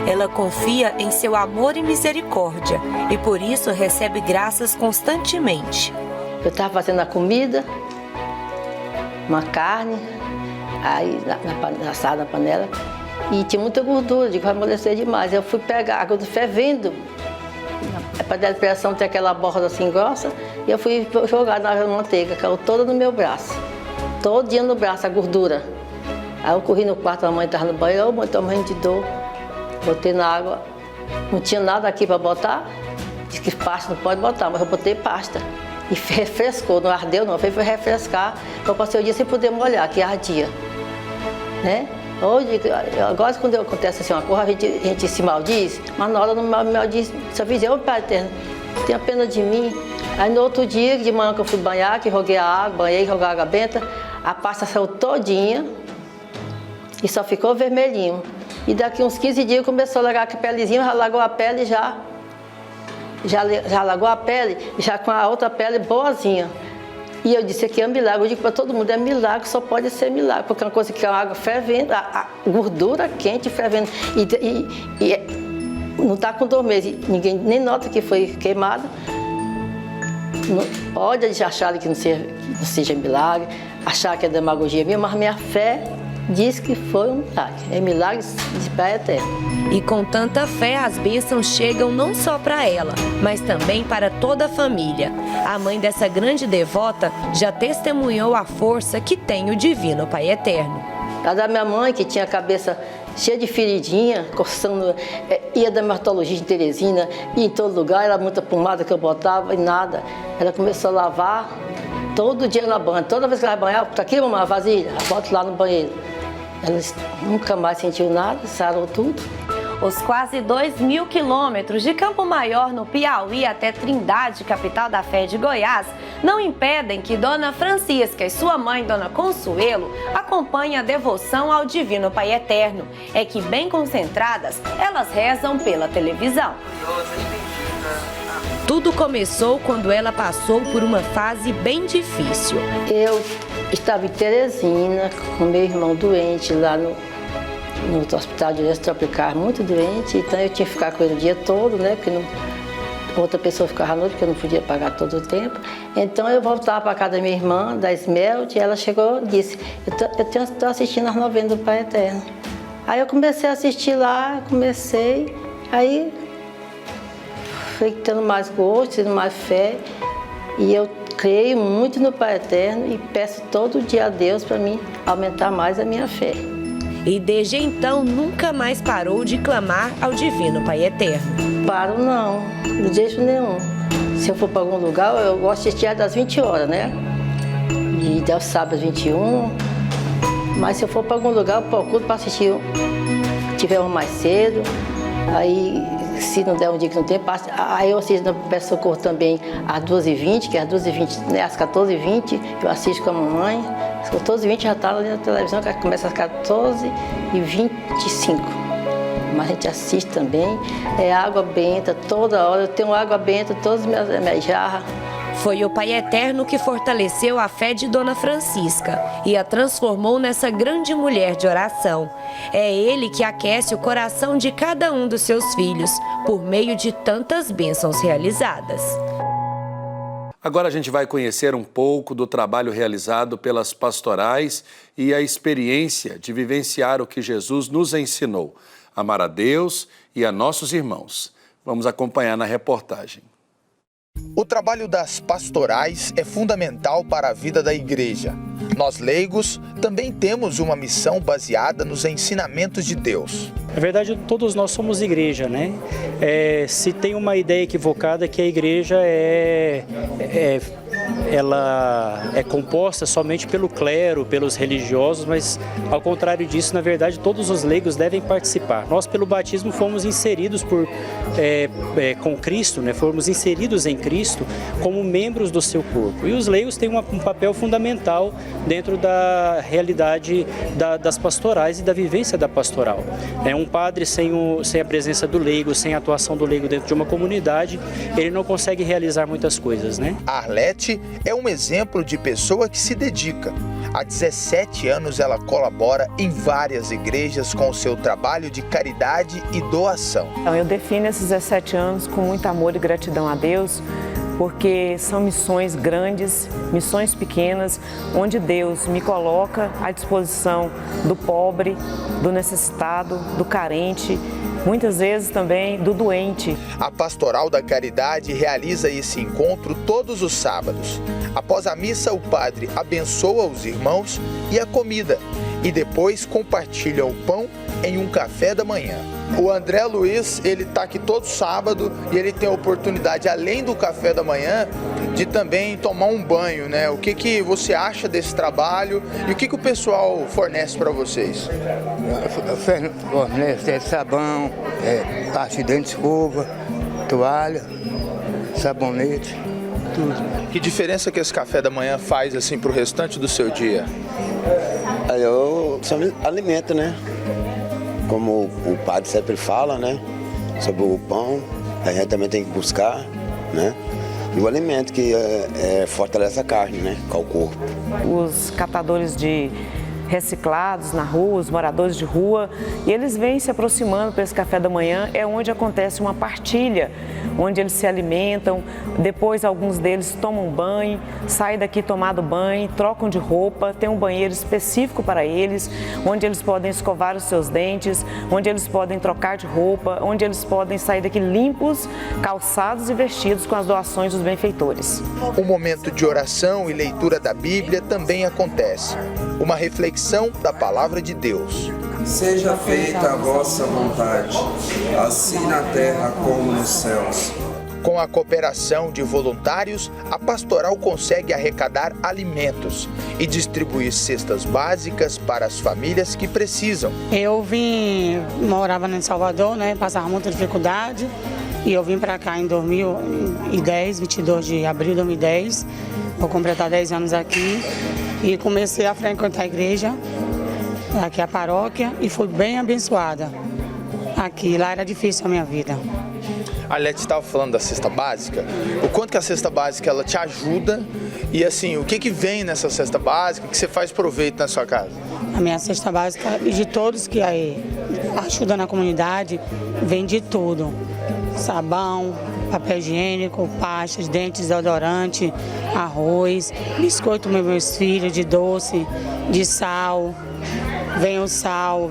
Ela confia em seu amor e misericórdia e por isso recebe graças constantemente. Eu estava fazendo a comida, uma carne, aí assada na panela, e tinha muita gordura, digo, vai amolecer demais. Eu fui pegar água do fervendo, a panela de pressão tem aquela borda assim grossa, e eu fui jogar na manteiga, caiu toda no meu braço, todinha no braço, a gordura. Aí eu corri no quarto, a mãe estava no banheiro, eu estou morrendo de dor, botei na água, não tinha nada aqui para botar, disse que pasta não pode botar, mas eu botei pasta. E refrescou, não ardeu não, foi refrescar, eu passei o dia sem poder molhar, que ardia, né? Hoje, agora quando acontece assim uma coisa, a gente se maldiz, mas na hora não me maldiz, só fiz, ô Pai Eterno, tenha pena de mim. Aí no outro dia, de manhã que eu fui banhar, que joguei a água, banhei, joguei a água benta, a pasta saiu todinha e só ficou vermelhinho. E daqui uns 15 dias começou a largar a pelezinha, já largou a pele já largou a pele, já com a outra pele boazinha. E eu disse aqui é milagre, eu digo para todo mundo, é milagre, só pode ser milagre, porque é uma coisa que é a água fervendo, a gordura quente fervendo, e não está com 2 meses, ninguém nem nota que foi queimado. Pode achar que não seja milagre, achar que é demagogia minha, mas minha fé diz que foi um milagre, é milagre de Pai Eterno. E com tanta fé, as bênçãos chegam não só para ela, mas também para toda a família. A mãe dessa grande devota já testemunhou a força que tem o Divino Pai Eterno. A da minha mãe, que tinha a cabeça cheia de feridinha, coçando, ia da dermatologista de Teresina, ia em todo lugar, era muita pomada que eu botava e nada. Ela começou a lavar, todo dia ela banha, toda vez que ela banhava, tá aqui, mamãe, a vasilha, bota lá no banheiro. Ela nunca mais sentiu nada, sarou tudo. Os quase 2.000 quilômetros de Campo Maior, no Piauí, até Trindade, capital da fé de Goiás, não impedem que Dona Francisca e sua mãe, Dona Consuelo, acompanhem a devoção ao Divino Pai Eterno. É que, bem concentradas, elas rezam pela televisão. Tudo começou quando ela passou por uma fase bem difícil. Eu estava em Teresina com meu irmão doente lá no hospital de Direção Tropical, muito doente, então eu tinha que ficar com ele o dia todo, né? Porque outra pessoa ficava à noite, porque eu não podia pagar todo o tempo. Então eu voltava para casa da minha irmã, da Esmelde, e ela chegou e disse, eu estou assistindo as novenas do Pai Eterno. Aí eu comecei a assistir lá, aí fui tendo mais gosto, tendo mais fé, e eu creio muito no Pai Eterno e peço todo dia a Deus para mim aumentar mais a minha fé. E desde então nunca mais parou de clamar ao Divino Pai Eterno. Paro não, de jeito nenhum. Se eu for para algum lugar, eu gosto de assistir das 20 horas, né? E até o sábado 21. Mas se eu for para algum lugar, eu procuro para assistir, se tiver um mais cedo. Aí, se não der um dia que não tem, aí eu assisto, peço socorro também às 12h20, que às 12h20, né, às 14h20, eu assisto com a mamãe. Às 14h20 já está ali na televisão, que começa às 14h25. Mas a gente assiste também, é água benta toda hora, eu tenho água benta em todas as minhas jarras. Foi o Pai Eterno que fortaleceu a fé de Dona Francisca e a transformou nessa grande mulher de oração. É Ele que aquece o coração de cada um dos seus filhos, por meio de tantas bênçãos realizadas. Agora a gente vai conhecer um pouco do trabalho realizado pelas pastorais e a experiência de vivenciar o que Jesus nos ensinou, amar a Deus e a nossos irmãos. Vamos acompanhar na reportagem. O trabalho das pastorais é fundamental para a vida da igreja. Nós, leigos, também temos uma missão baseada nos ensinamentos de Deus. Na verdade, todos nós somos igreja, né? Se tem uma ideia equivocada que a igreja ela é composta somente pelo clero, pelos religiosos, mas ao contrário disso, na verdade, todos os leigos devem participar. Nós, pelo batismo, fomos inseridos com Cristo, né? Fomos inseridos em Cristo como membros do seu corpo. E os leigos têm um papel fundamental dentro da realidade das pastorais e da vivência da pastoral. Um padre sem a presença do leigo, sem a atuação do leigo dentro de uma comunidade, ele não consegue realizar muitas coisas, né? A Arlete é um exemplo de pessoa que se dedica. Há 17 anos ela colabora em várias igrejas com o seu trabalho de caridade e doação. Eu defino esses 17 anos com muito amor e gratidão a Deus, porque são missões grandes, missões pequenas, onde Deus me coloca à disposição do pobre, do necessitado, do carente, muitas vezes também do doente. A Pastoral da Caridade realiza esse encontro todos os sábados. Após a missa, o padre abençoa os irmãos e a comida, e depois compartilha o pão em um café da manhã. O André Luiz, ele está aqui todo sábado e ele tem a oportunidade, além do café da manhã, de também tomar um banho, né? O que você acha desse trabalho e o que o pessoal fornece para vocês? Fornece sabão, pasta de dente, escova, toalha, sabonete, tudo. Que diferença que esse café da manhã faz assim para o restante do seu dia? Eu só me alimento, né? Como o padre sempre fala, né? Sobre o pão, a gente também tem que buscar, né? E o alimento que fortalece a carne, né? Com o corpo. Os catadores de reciclados na rua, os moradores de rua, e eles vêm se aproximando para esse café da manhã, é onde acontece uma partilha, onde eles se alimentam, depois alguns deles tomam banho, saem daqui tomado banho, trocam de roupa, tem um banheiro específico para eles, onde eles podem escovar os seus dentes, onde eles podem trocar de roupa, onde eles podem sair daqui limpos, calçados e vestidos com as doações dos benfeitores. Um momento de oração e leitura da Bíblia também acontece. Uma reflexão da Palavra de Deus. Seja feita a vossa vontade, assim na terra como nos céus. Com a cooperação de voluntários, a pastoral consegue arrecadar alimentos e distribuir cestas básicas para as famílias que precisam. Eu morava em Salvador, passava muita dificuldade, e eu vim para cá em 2010, 22 de abril de 2010, vou completar 10 anos aqui, e comecei a frequentar a igreja, aqui a paróquia, e fui bem abençoada. Aqui, lá era difícil a minha vida. A Leti estava falando da cesta básica, o quanto que a cesta básica ela te ajuda e assim, o que vem nessa cesta básica que você faz proveito na sua casa? A minha cesta básica e de todos que aí ajudam na comunidade, vem de tudo. Sabão, papel higiênico, pastas, dentes, desodorante, arroz, biscoito para meus filhos, de doce, de sal,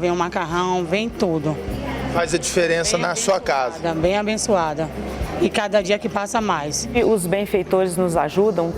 vem o macarrão, vem tudo. Faz a diferença na sua casa. Bem abençoada. E cada dia que passa mais. Os benfeitores nos ajudam,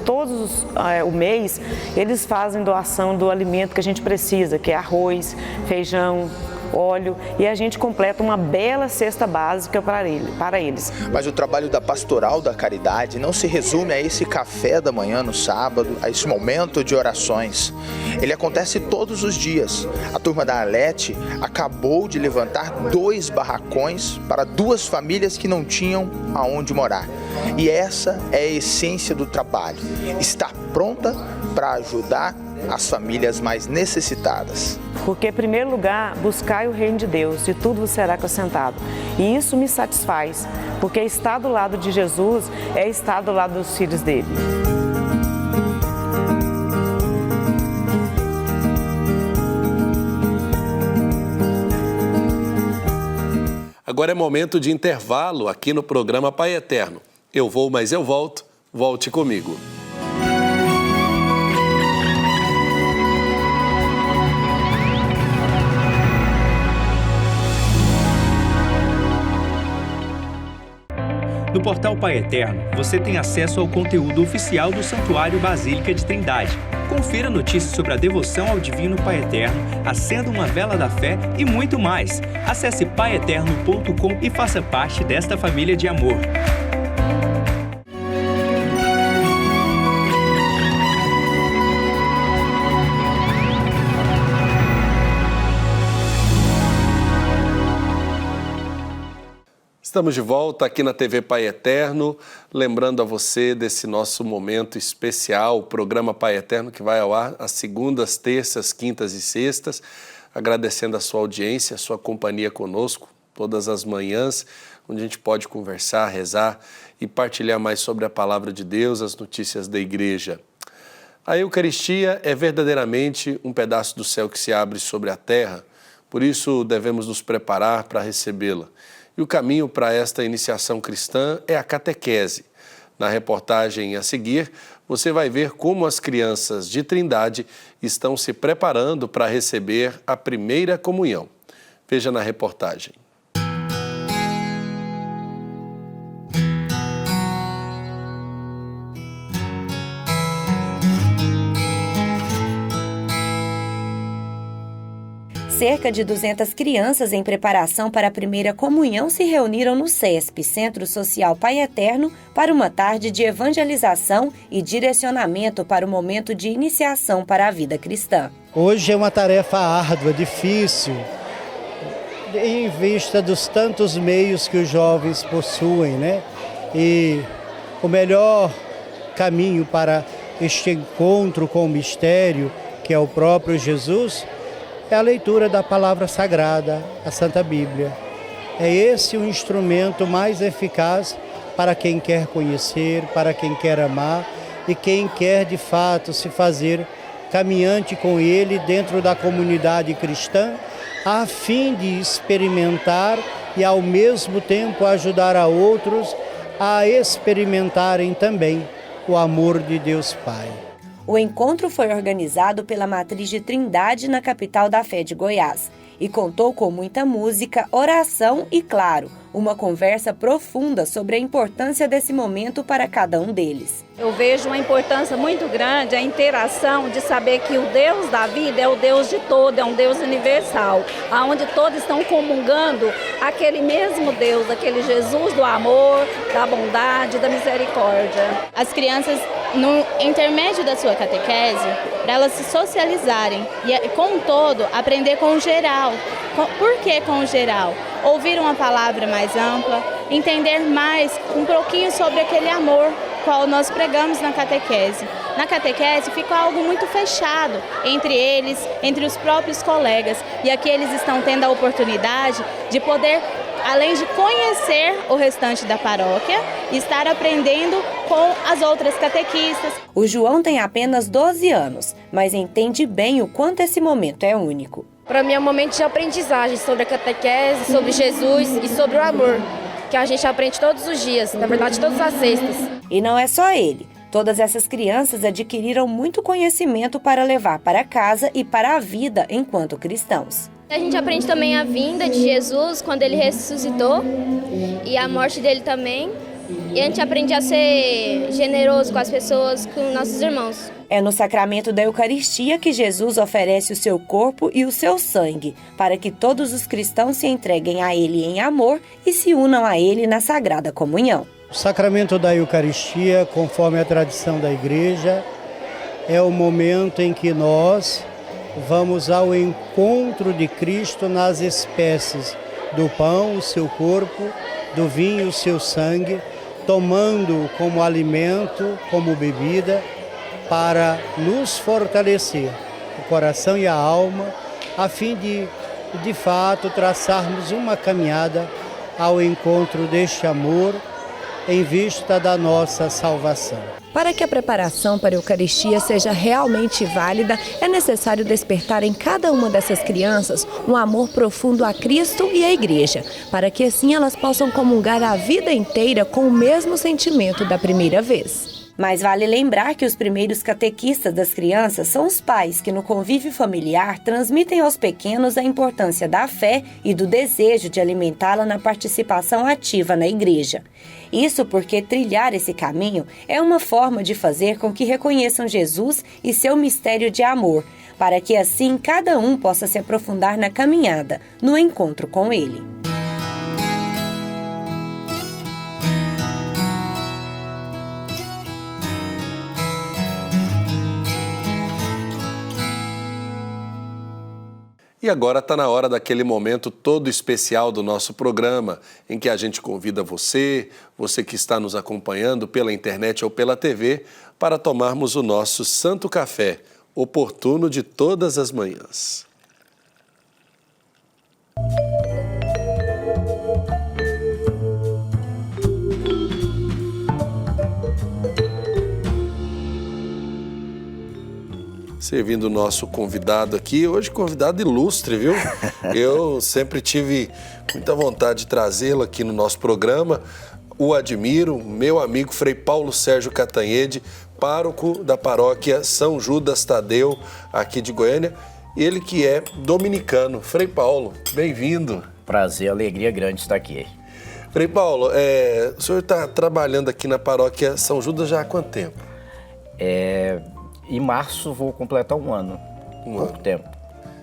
o mês, eles fazem doação do alimento que a gente precisa, que é arroz, feijão, óleo, e a gente completa uma bela cesta básica para eles. Mas o trabalho da pastoral da caridade não se resume a esse café da manhã no sábado, a esse momento de orações. Ele acontece todos os dias. A turma da Alete acabou de levantar 2 barracões para 2 famílias que não tinham aonde morar. E essa é a essência do trabalho. Estar pronta para ajudar as famílias mais necessitadas. Porque, em primeiro lugar, buscai o reino de Deus, e tudo vos será acrescentado. E isso me satisfaz, porque estar do lado de Jesus é estar do lado dos filhos dele. Agora é momento de intervalo aqui no programa Pai Eterno. Eu vou, mas eu volto. Volte comigo. No portal Pai Eterno, você tem acesso ao conteúdo oficial do Santuário Basílica de Trindade. Confira notícias sobre a devoção ao Divino Pai Eterno, acenda uma vela da fé e muito mais. Acesse paieterno.com e faça parte desta família de amor. Estamos de volta aqui na TV Pai Eterno, lembrando a você desse nosso momento especial, o programa Pai Eterno, que vai ao ar às segundas, terças, quintas e sextas, agradecendo a sua audiência, a sua companhia conosco, todas as manhãs, onde a gente pode conversar, rezar e partilhar mais sobre a Palavra de Deus, as notícias da Igreja. A Eucaristia é verdadeiramente um pedaço do céu que se abre sobre a terra, por isso devemos nos preparar para recebê-la. E o caminho para esta iniciação cristã é a catequese. Na reportagem a seguir, você vai ver como as crianças de Trindade estão se preparando para receber a primeira comunhão. Veja na reportagem. Cerca de 200 crianças em preparação para a primeira comunhão se reuniram no CESP, Centro Social Pai Eterno, para uma tarde de evangelização e direcionamento para o momento de iniciação para a vida cristã. Hoje é uma tarefa árdua, difícil, em vista dos tantos meios que os jovens possuem, né? E o melhor caminho para este encontro com o mistério, que é o próprio Jesus, é a leitura da palavra sagrada, a Santa Bíblia. É esse o instrumento mais eficaz para quem quer conhecer, para quem quer amar e quem quer de fato se fazer caminhante com Ele dentro da comunidade cristã, a fim de experimentar e ao mesmo tempo ajudar a outros a experimentarem também o amor de Deus Pai. O encontro foi organizado pela Matriz de Trindade na capital da fé de Goiás e contou com muita música, oração e, claro, uma conversa profunda sobre a importância desse momento para cada um deles. Eu vejo uma importância muito grande, a interação de saber que o Deus da vida é o Deus de todo, é um Deus universal, onde todos estão comungando aquele mesmo Deus, aquele Jesus do amor, da bondade, da misericórdia. As crianças, no intermédio da sua catequese, para elas se socializarem e, com o todo, aprender com o geral. Por que com o geral? Ouvir uma palavra mais ampla, entender mais um pouquinho sobre aquele amor qual nós pregamos na catequese. Na catequese fica algo muito fechado entre eles, entre os próprios colegas. E aqui eles estão tendo a oportunidade de poder, além de conhecer o restante da paróquia, estar aprendendo com as outras catequistas. O João tem apenas 12 anos, mas entende bem o quanto esse momento é único. Para mim é um momento de aprendizagem sobre a catequese, sobre Jesus e sobre o amor, que a gente aprende todos os dias, na verdade todas as sextas. E não é só ele. Todas essas crianças adquiriram muito conhecimento para levar para casa e para a vida enquanto cristãos. A gente aprende também a vinda de Jesus quando ele ressuscitou e a morte dele também. E a gente aprende a ser generoso com as pessoas, com nossos irmãos. É no sacramento da Eucaristia que Jesus oferece o seu corpo e o seu sangue, para que todos os cristãos se entreguem a Ele em amor e se unam a Ele na Sagrada Comunhão. O sacramento da Eucaristia, conforme a tradição da Igreja, é o momento em que nós vamos ao encontro de Cristo nas espécies do pão, o seu corpo, do vinho, o seu sangue, tomando como alimento, como bebida, para nos fortalecer o coração e a alma, a fim de fato, traçarmos uma caminhada ao encontro deste amor em vista da nossa salvação. Para que a preparação para a Eucaristia seja realmente válida, é necessário despertar em cada uma dessas crianças um amor profundo a Cristo e à Igreja, para que assim elas possam comungar a vida inteira com o mesmo sentimento da primeira vez. Mas vale lembrar que os primeiros catequistas das crianças são os pais que no convívio familiar transmitem aos pequenos a importância da fé e do desejo de alimentá-la na participação ativa na igreja. Isso porque trilhar esse caminho é uma forma de fazer com que reconheçam Jesus e seu mistério de amor, para que assim cada um possa se aprofundar na caminhada, no encontro com Ele. E agora está na hora daquele momento todo especial do nosso programa, em que a gente convida você que está nos acompanhando pela internet ou pela TV, para tomarmos o nosso Santo Café, oportuno de todas as manhãs. Servindo o nosso convidado aqui, hoje convidado ilustre, viu? Eu sempre tive muita vontade de trazê-lo aqui no nosso programa. O admiro, meu amigo Frei Paulo Sérgio Catanhede, pároco da paróquia São Judas Tadeu, aqui de Goiânia. Ele que é dominicano. Frei Paulo, bem-vindo. Prazer, alegria grande estar aqui. Frei Paulo, o senhor está trabalhando aqui na paróquia São Judas já há quanto tempo? Em março vou completar um ano, pouco tempo.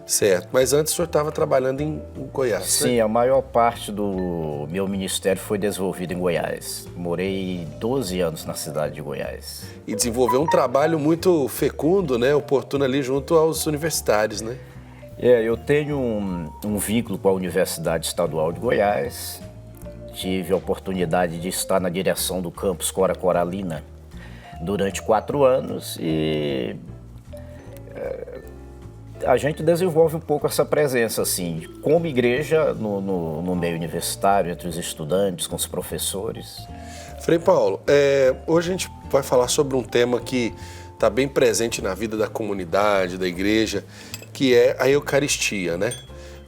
Certo, mas antes o senhor estava trabalhando em Goiás, Sim, né? A maior parte do meu ministério foi desenvolvido em Goiás. Morei 12 anos na cidade de Goiás. E desenvolveu um trabalho muito fecundo, né? Oportuno ali junto aos universitários, né? Eu tenho um vínculo com a Universidade Estadual de Goiás. Tive a oportunidade de estar na direção do campus Cora Coralina durante 4 anos e a gente desenvolve um pouco essa presença, assim, como igreja no meio universitário, entre os estudantes, com os professores. Frei Paulo, hoje a gente vai falar sobre um tema que está bem presente na vida da comunidade, da igreja, que é a Eucaristia, né?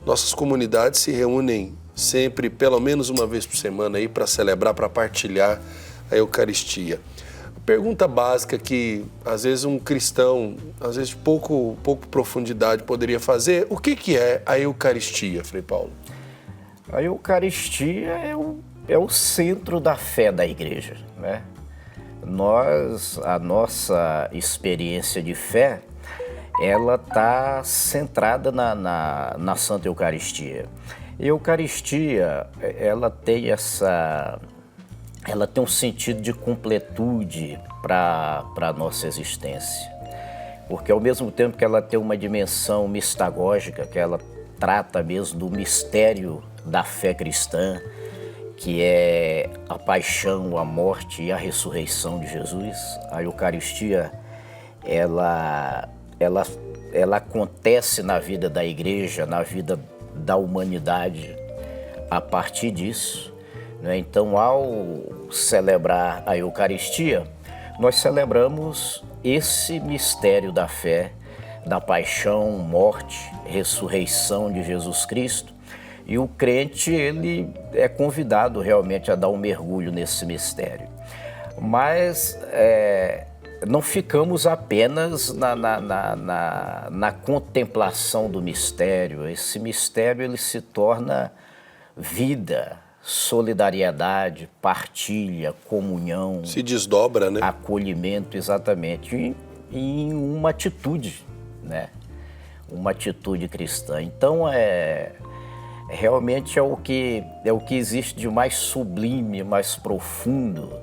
Nossas comunidades se reúnem sempre, pelo menos uma vez por semana, aí para celebrar, para partilhar a Eucaristia. Pergunta básica que, às vezes, um cristão, às vezes, de pouco profundidade poderia fazer: o que é a Eucaristia, Frei Paulo? A Eucaristia é o centro da fé da igreja, né? A nossa experiência de fé, ela está centrada na Santa Eucaristia. A Eucaristia, ela tem um sentido de completude para a nossa existência. Porque ao mesmo tempo que ela tem uma dimensão mistagógica, que ela trata mesmo do mistério da fé cristã, que é a paixão, a morte e a ressurreição de Jesus, a Eucaristia, ela acontece na vida da igreja, na vida da humanidade a partir disso, né? Então, ao celebrar a Eucaristia, nós celebramos esse mistério da fé, da paixão, morte, ressurreição de Jesus Cristo. E o crente, ele é convidado realmente a dar um mergulho nesse mistério. Mas não ficamos apenas na contemplação do mistério. Esse mistério, ele se torna vida, solidariedade, partilha, comunhão. Se desdobra, né? Acolhimento, exatamente. Em uma atitude, né? Uma atitude cristã. Então, realmente é o que existe de mais sublime, mais profundo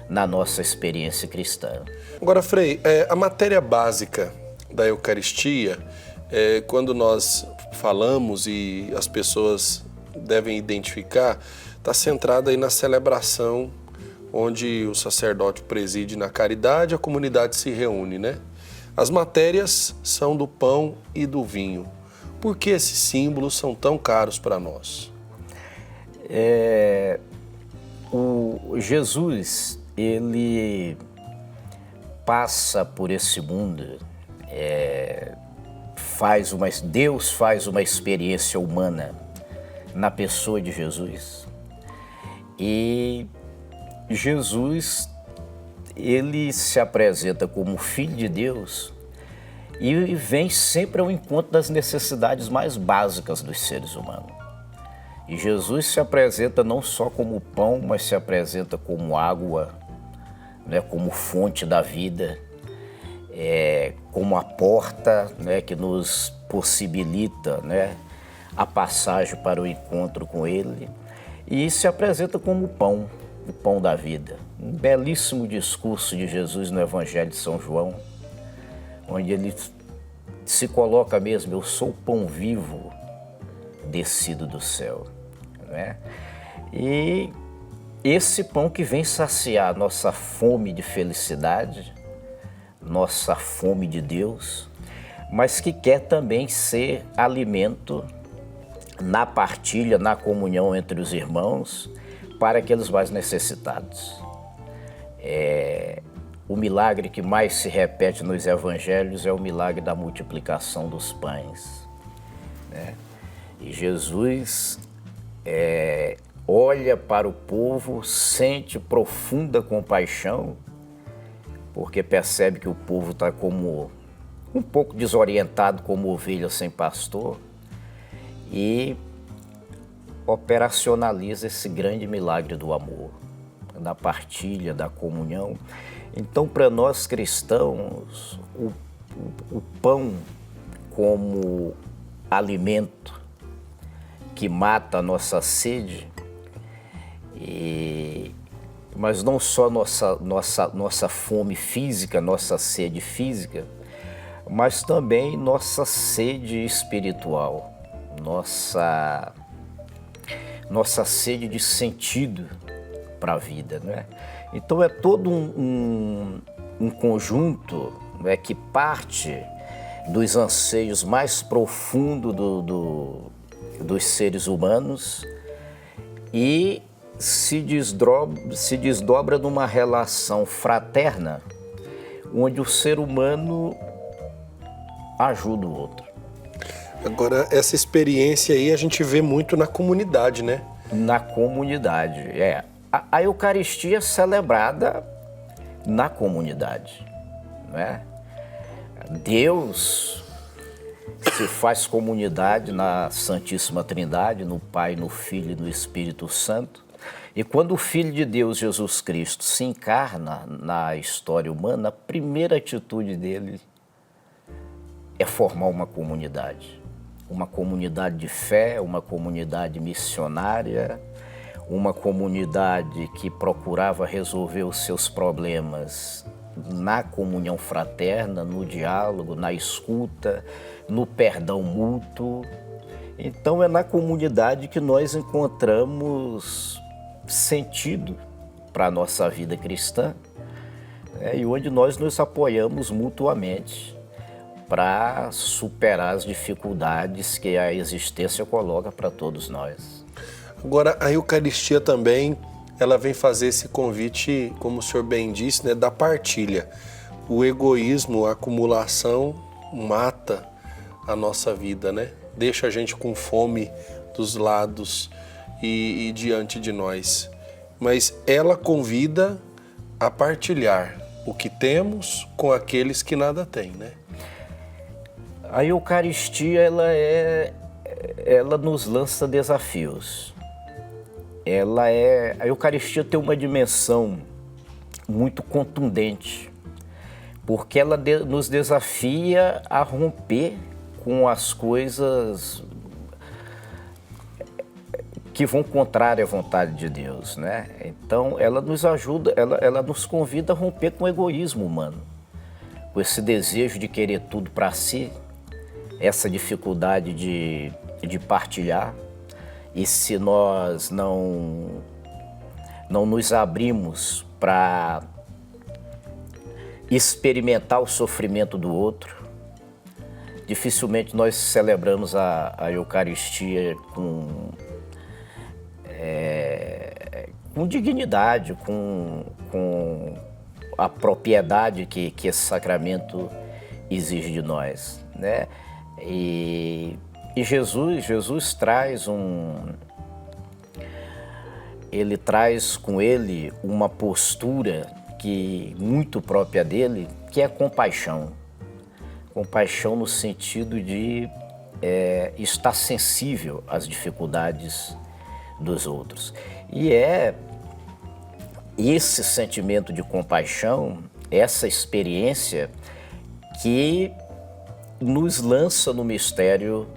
na nossa experiência cristã. Agora, Frei, a matéria básica da Eucaristia, quando nós falamos e as pessoas devem identificar, está centrada aí na celebração, onde o sacerdote preside na caridade, a comunidade se reúne, né? As matérias são do pão e do vinho. Por que esses símbolos são tão caros para nós? O Jesus, ele passa por esse mundo, Deus faz uma experiência humana na pessoa de Jesus. E Jesus, ele se apresenta como Filho de Deus e vem sempre ao encontro das necessidades mais básicas dos seres humanos. E Jesus se apresenta não só como pão, mas se apresenta como água, né, como fonte da vida, como a porta, né, que nos possibilita, né, a passagem para o encontro com Ele. E se apresenta como pão, o pão da vida. Um belíssimo discurso de Jesus no Evangelho de São João, onde ele se coloca mesmo: eu sou o pão vivo descido do céu, né? E esse pão que vem saciar nossa fome de felicidade, nossa fome de Deus, mas que quer também ser alimento na partilha, na comunhão entre os irmãos, para aqueles mais necessitados. O milagre que mais se repete nos evangelhos é o milagre da multiplicação dos pães, né? E Jesus olha para o povo, sente profunda compaixão, porque percebe que o povo está como um pouco desorientado, como ovelha sem pastor, e operacionaliza esse grande milagre do amor, da partilha, da comunhão. Então, para nós cristãos, o pão como alimento que mata a nossa sede, mas não só nossa fome física, nossa sede física, mas também nossa sede espiritual, nossa sede de sentido para a vida, né? Então é todo um conjunto, né, que parte dos anseios mais profundos dos seres humanos e se desdobra numa relação fraterna, onde o ser humano ajuda o outro. Agora, essa experiência aí a gente vê muito na comunidade, né? Na comunidade, é. A Eucaristia é celebrada na comunidade, não é? Deus se faz comunidade na Santíssima Trindade, no Pai, no Filho e no Espírito Santo. E quando o Filho de Deus, Jesus Cristo, se encarna na história humana, a primeira atitude dele é formar uma comunidade de fé, uma comunidade missionária, uma comunidade que procurava resolver os seus problemas na comunhão fraterna, no diálogo, na escuta, no perdão mútuo. Então é na comunidade que nós encontramos sentido para a nossa vida cristã, né? E onde nós nos apoiamos mutuamente para superar as dificuldades que a existência coloca para todos nós. Agora, a Eucaristia também, ela vem fazer esse convite, como o senhor bem disse, né, da partilha. O egoísmo, a acumulação mata a nossa vida, né? Deixa a gente com fome dos lados e diante de nós. Mas ela convida a partilhar o que temos com aqueles que nada têm, né? A Eucaristia, ela nos lança desafios. A Eucaristia tem uma dimensão muito contundente, porque ela nos desafia a romper com as coisas que vão contrária à vontade de Deus, né? Então, ela nos ajuda, ela nos convida a romper com o egoísmo humano, com esse desejo de querer tudo para si, essa dificuldade de partilhar. E se nós não nos abrimos para experimentar o sofrimento do outro, dificilmente nós celebramos a Eucaristia com dignidade, com a propriedade que esse sacramento exige de nós, né? E Jesus traz ele traz com ele uma postura muito própria dele, que é compaixão. Compaixão no sentido de estar sensível às dificuldades dos outros. E é esse sentimento de compaixão, essa experiência que nos lança no mistério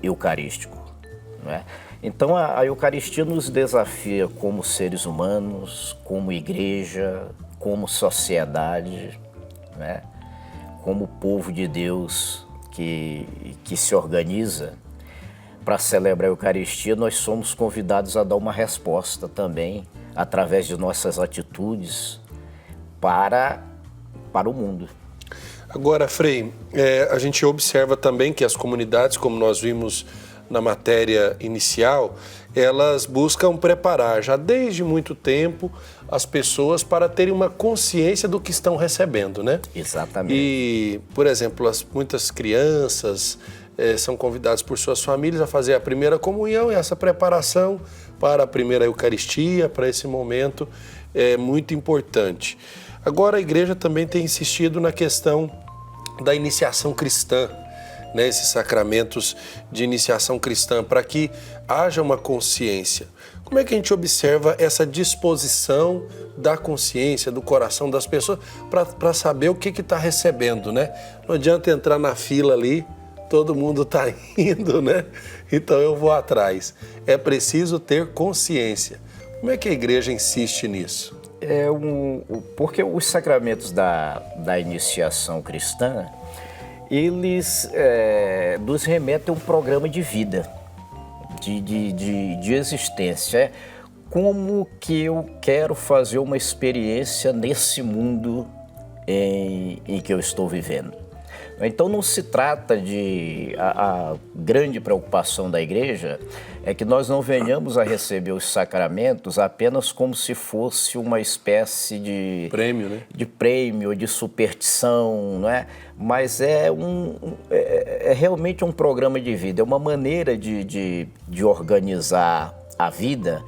eucarístico, não é? Então a Eucaristia nos desafia como seres humanos, como igreja, como sociedade, né? Como povo de Deus que se organiza para celebrar a Eucaristia. Nós somos convidados a dar uma resposta também através de nossas atitudes para o mundo. Agora, Frei, a gente observa também que as comunidades, como nós vimos na matéria inicial, elas buscam preparar já desde muito tempo as pessoas para terem uma consciência do que estão recebendo, né? Exatamente. E, por exemplo, muitas crianças são convidadas por suas famílias a fazer a primeira comunhão, e essa preparação para a primeira Eucaristia, para esse momento, é muito importante. Agora, a igreja também tem insistido na questão da iniciação cristã, né, esses sacramentos de iniciação cristã, para que haja uma consciência. Como é que a gente observa essa disposição da consciência, do coração das pessoas, para saber o que está recebendo, né? Não adianta entrar na fila ali, todo mundo está indo, né? Então eu vou atrás. É preciso ter consciência. Como é que a igreja insiste nisso? Porque os sacramentos da iniciação cristã, eles nos remetem a um programa de vida, de existência. Como que eu quero fazer uma experiência nesse mundo em que eu estou vivendo? Então não se trata de... A grande preocupação da igreja é que nós não venhamos a receber os sacramentos apenas como se fosse uma espécie de... prêmio, né? De prêmio, de superstição, não é? Mas é realmente um programa de vida, é uma maneira de organizar a vida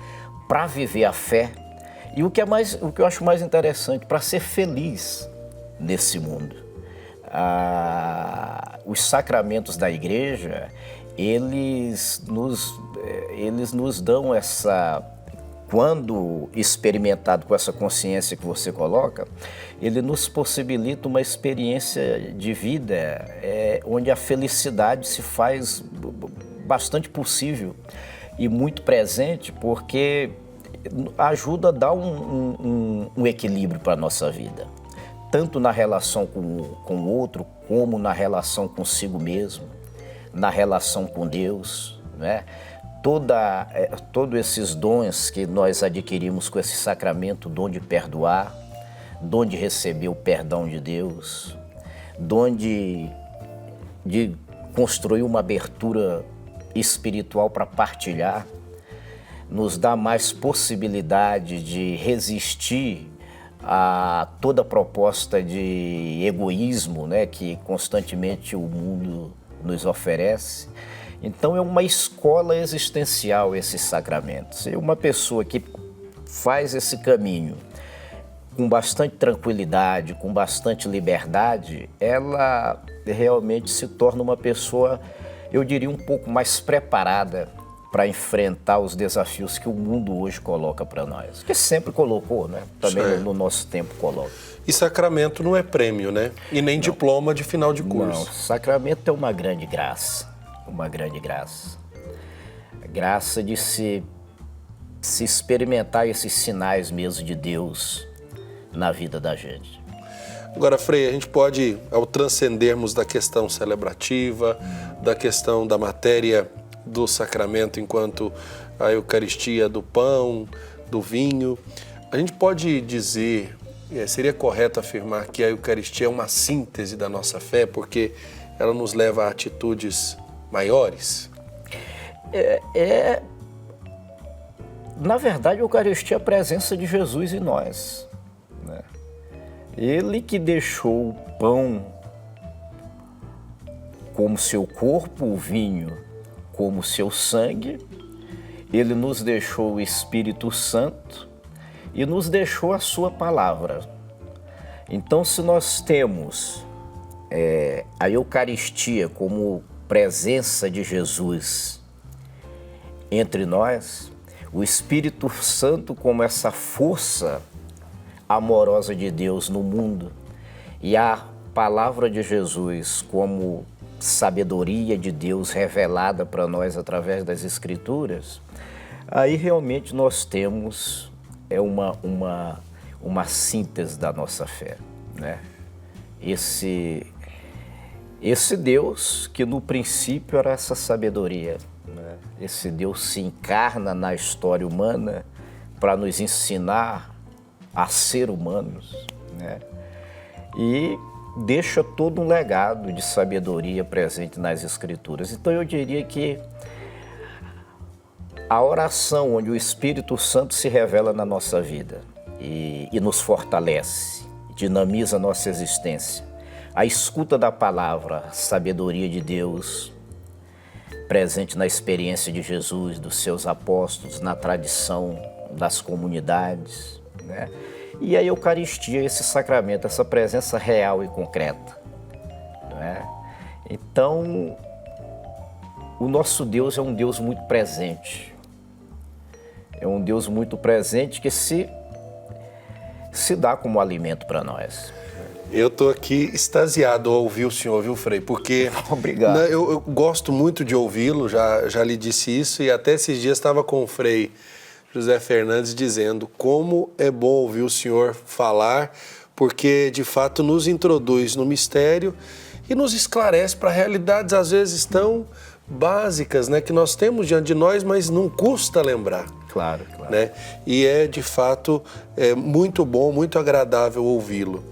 para viver a fé. E o que eu acho mais interessante, para ser feliz nesse mundo. Os sacramentos da igreja, eles nos dão essa... Quando experimentado com essa consciência que você coloca, ele nos possibilita uma experiência de vida onde a felicidade se faz bastante possível e muito presente, porque ajuda a dar um equilíbrio para a nossa vida, tanto na relação com o outro, como na relação consigo mesmo, na relação com Deus, né? Todos esses dons que nós adquirimos com esse sacramento, dom de perdoar, dom de receber o perdão de Deus, dom de construir uma abertura espiritual para partilhar, nos dá mais possibilidade de resistir a toda proposta de egoísmo, né, que constantemente o mundo nos oferece. Então é uma escola existencial esses sacramentos. E uma pessoa que faz esse caminho com bastante tranquilidade, com bastante liberdade, ela realmente se torna uma pessoa, eu diria, um pouco mais preparada para enfrentar os desafios que o mundo hoje coloca para nós. Que sempre colocou, né? Também no nosso tempo coloca. E sacramento não é prêmio, né? E nem diploma de final de curso. Não, sacramento é uma grande graça. Uma grande graça. A graça de se experimentar esses sinais mesmo de Deus na vida da gente. Agora, Frei, a gente pode, ao transcendermos da questão celebrativa, da questão da matéria do sacramento enquanto a Eucaristia do pão, do vinho, a gente pode dizer, seria correto afirmar que a Eucaristia é uma síntese da nossa fé, porque ela nos leva a atitudes maiores? Na verdade, a Eucaristia é a presença de Jesus em nós, né? Ele que deixou o pão como seu corpo, o vinho como seu sangue, ele nos deixou o Espírito Santo e nos deixou a sua palavra. Então, se nós temos a Eucaristia como presença de Jesus entre nós, o Espírito Santo como essa força amorosa de Deus no mundo e a palavra de Jesus como sabedoria de Deus revelada para nós através das Escrituras, aí realmente nós temos uma síntese da nossa fé, né? Esse Deus que no princípio era essa sabedoria, né? Esse Deus se encarna na história humana para nos ensinar a ser humanos, né? E deixa todo um legado de sabedoria presente nas Escrituras. Então eu diria que a oração onde o Espírito Santo se revela na nossa vida e nos fortalece, dinamiza a nossa existência, a escuta da palavra, a sabedoria de Deus, presente na experiência de Jesus, dos seus apóstolos, na tradição das comunidades, né? E a Eucaristia, esse sacramento, essa presença real e concreta, né? Então, o nosso Deus é um Deus muito presente. É um Deus muito presente que se dá como alimento para nós. Eu estou aqui extasiado ao ouvir o senhor, viu, Frei? Porque obrigado. Eu gosto muito de ouvi-lo, já lhe disse isso, e até esses dias estava com o Frei José Fernandes dizendo como é bom ouvir o senhor falar, porque de fato nos introduz no mistério e nos esclarece para realidades às vezes tão básicas, né, que nós temos diante de nós, mas não custa lembrar. Claro, claro. Né? E de fato muito bom, muito agradável ouvi-lo.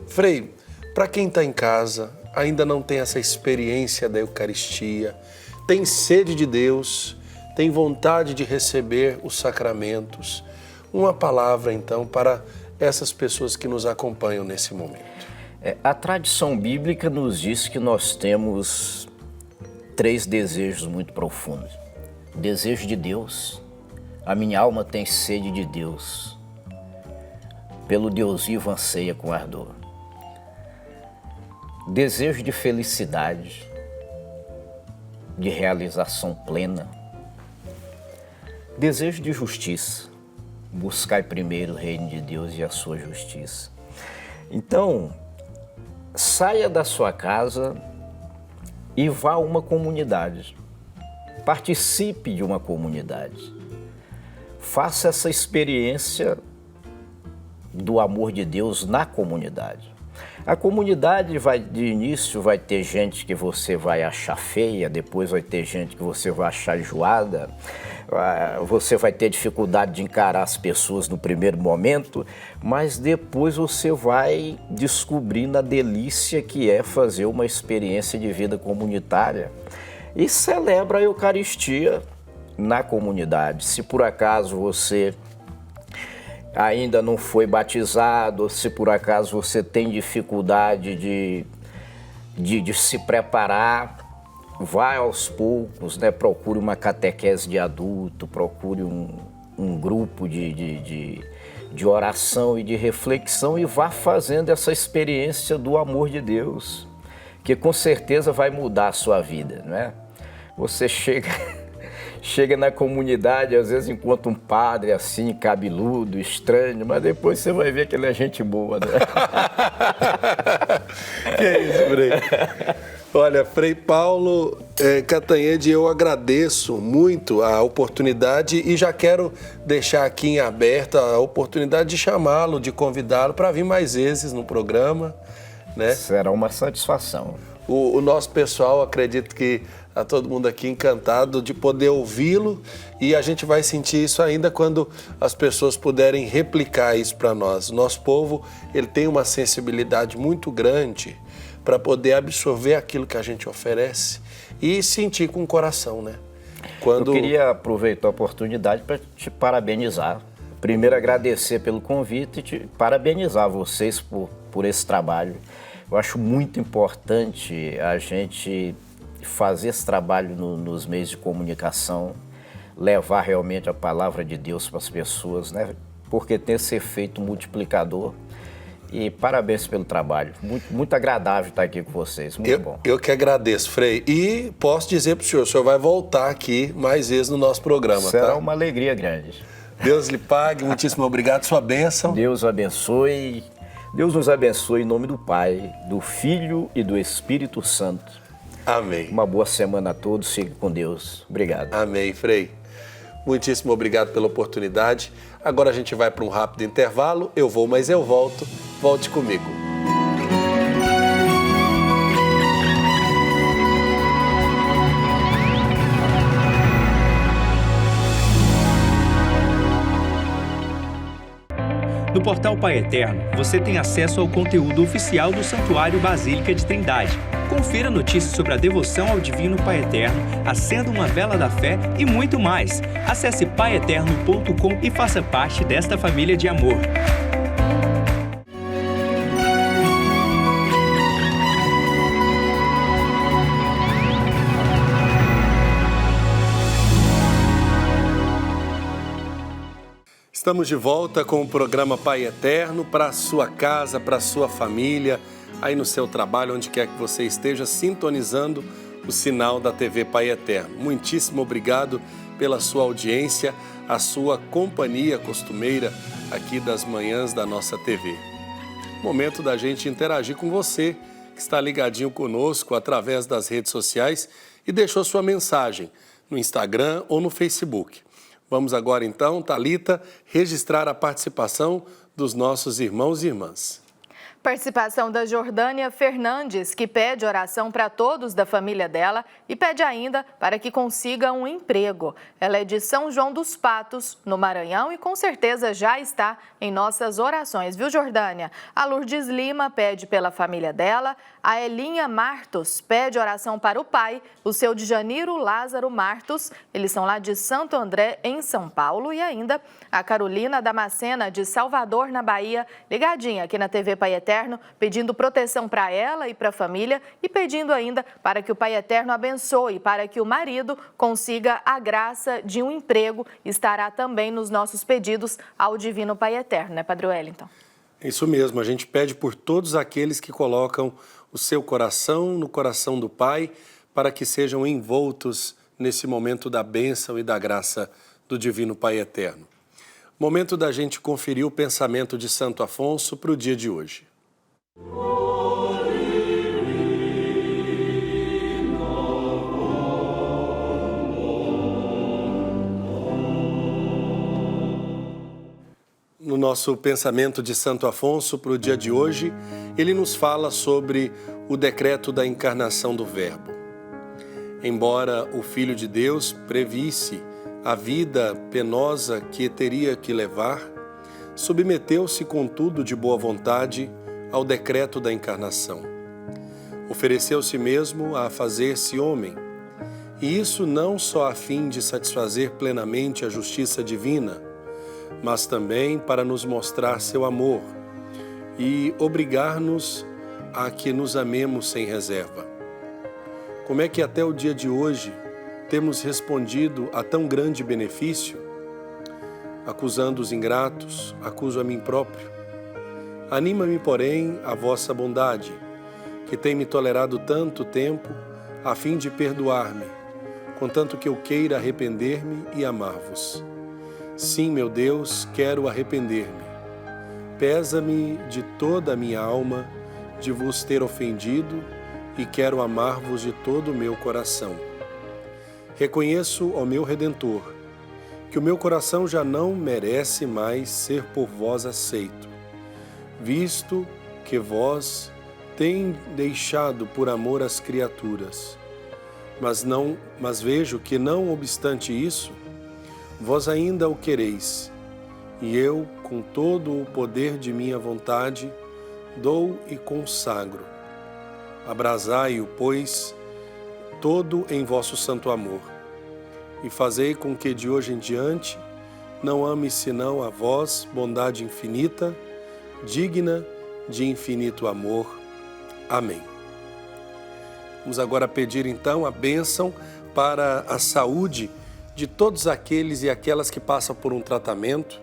Frei, para quem está em casa, ainda não tem essa experiência da Eucaristia, tem sede de Deus, tem vontade de receber os sacramentos. Uma palavra, então, para essas pessoas que nos acompanham nesse momento. A tradição bíblica nos diz que nós temos 3 desejos muito profundos. Desejo de Deus. A minha alma tem sede de Deus. Pelo Deus vivo anseia com ardor. Desejo de felicidade, de realização plena. Desejo de justiça. Buscai primeiro o reino de Deus e a sua justiça. Então, saia da sua casa e vá a uma comunidade. Participe de uma comunidade. Faça essa experiência do amor de Deus na comunidade. A comunidade de início vai ter gente que você vai achar feia, depois vai ter gente que você vai achar enjoada, você vai ter dificuldade de encarar as pessoas no primeiro momento, mas depois você vai descobrindo a delícia que é fazer uma experiência de vida comunitária e celebra a Eucaristia na comunidade. Se por acaso você ainda não foi batizado, ou se por acaso você tem dificuldade de se preparar, vai aos poucos, né? Procure uma catequese de adulto, procure um grupo de oração e de reflexão e vá fazendo essa experiência do amor de Deus, que com certeza vai mudar a sua vida, né? Você chega na comunidade, às vezes encontra um padre assim, cabeludo, estranho, mas depois você vai ver que ele é gente boa, né? Que é isso, Frei? Olha, Frei Paulo Catanhede, eu agradeço muito a oportunidade e já quero deixar aqui em aberto a oportunidade de chamá-lo, de convidá-lo para vir mais vezes no programa, né? Será uma satisfação. O nosso pessoal, acredito que está todo mundo aqui encantado de poder ouvi-lo e a gente vai sentir isso ainda quando as pessoas puderem replicar isso para nós. O nosso povo, ele tem uma sensibilidade muito grande para poder absorver aquilo que a gente oferece e sentir com o coração, né? Eu queria aproveitar a oportunidade para te parabenizar. Primeiro, agradecer pelo convite e te parabenizar vocês por esse trabalho. Eu acho muito importante a gente fazer esse trabalho nos meios de comunicação, levar realmente a palavra de Deus para as pessoas, né? Porque tem esse efeito multiplicador. E parabéns pelo trabalho. Muito agradável estar aqui com vocês. Muito bom. Eu que agradeço, Frei. E posso dizer para o senhor vai voltar aqui mais vezes no nosso programa, Será tá? uma alegria grande. Deus lhe pague, muitíssimo obrigado, sua bênção. Deus abençoe. Deus nos abençoe em nome do Pai, do Filho e do Espírito Santo. Amém. Uma boa semana a todos, fique com Deus. Obrigado. Amém, Frei. Muitíssimo obrigado pela oportunidade. Agora a gente vai para um rápido intervalo. Eu vou, mas eu volto. Volte comigo. No portal Pai Eterno, você tem acesso ao conteúdo oficial do Santuário Basílica de Trindade. Confira notícias sobre a devoção ao Divino Pai Eterno, acenda uma vela da fé e muito mais. Acesse paieterno.com e faça parte desta família de amor. Estamos de volta com o programa Pai Eterno para a sua casa, para a sua família, aí no seu trabalho, onde quer que você esteja, sintonizando o sinal da TV Pai Eterno. Muitíssimo obrigado pela sua audiência, a sua companhia costumeira aqui das manhãs da nossa TV. Momento da gente interagir com você, que está ligadinho conosco através das redes sociais e deixou sua mensagem no Instagram ou no Facebook. Vamos agora então, Thalita, registrar a participação dos nossos irmãos e irmãs. Participação da Jordânia Fernandes, que pede oração para todos da família dela e pede ainda para que consiga um emprego. Ela é de São João dos Patos, no Maranhão, e com certeza já está em nossas orações, viu, Jordânia? A Lourdes Lima pede pela família dela. A Elinha Martos pede oração para o pai, o seu Djaniro Lázaro Martos. Eles são lá de Santo André, em São Paulo. E ainda a Carolina Damascena, de Salvador, na Bahia, ligadinha aqui na TV Pai Eterno, pedindo proteção para ela e para a família e pedindo ainda para que o Pai Eterno abençoe, para que o marido consiga a graça de um emprego. Estará também nos nossos pedidos ao Divino Pai Eterno, né, Padre Wellington? Isso mesmo, a gente pede por todos aqueles que colocam o seu coração no coração do Pai, para que sejam envoltos nesse momento da bênção e da graça do Divino Pai Eterno. Momento da gente conferir o pensamento de Santo Afonso para o dia de hoje. No nosso pensamento de Santo Afonso para o dia de hoje, ele nos fala sobre o decreto da encarnação do Verbo. Embora o Filho de Deus previsse a vida penosa que teria que levar, submeteu-se, contudo, de boa vontade ao decreto da encarnação. Ofereceu-se mesmo a fazer-se homem, e isso não só a fim de satisfazer plenamente a justiça divina, mas também para nos mostrar seu amor e obrigar-nos a que nos amemos sem reserva. Como é que até o dia de hoje temos respondido a tão grande benefício? Acusando os ingratos, acuso a mim próprio. Anima-me, porém, a vossa bondade, que tem me tolerado tanto tempo, a fim de perdoar-me, contanto que eu queira arrepender-me e amar-vos. Sim, meu Deus, quero arrepender-me. Pesa-me de toda a minha alma de vos ter ofendido e quero amar-vos de todo o meu coração. Reconheço, ó meu Redentor, que o meu coração já não merece mais ser por vós aceito, visto que vós tem deixado por amor as criaturas. Mas vejo que, não obstante isso, vós ainda o quereis, e eu, com todo o poder de minha vontade, dou e consagro. Abrasai-o, pois, todo em vosso santo amor, e fazei com que de hoje em diante não ame senão a vós, bondade infinita, digna de infinito amor. Amém. Vamos agora pedir então a bênção para a saúde de todos aqueles e aquelas que passam por um tratamento,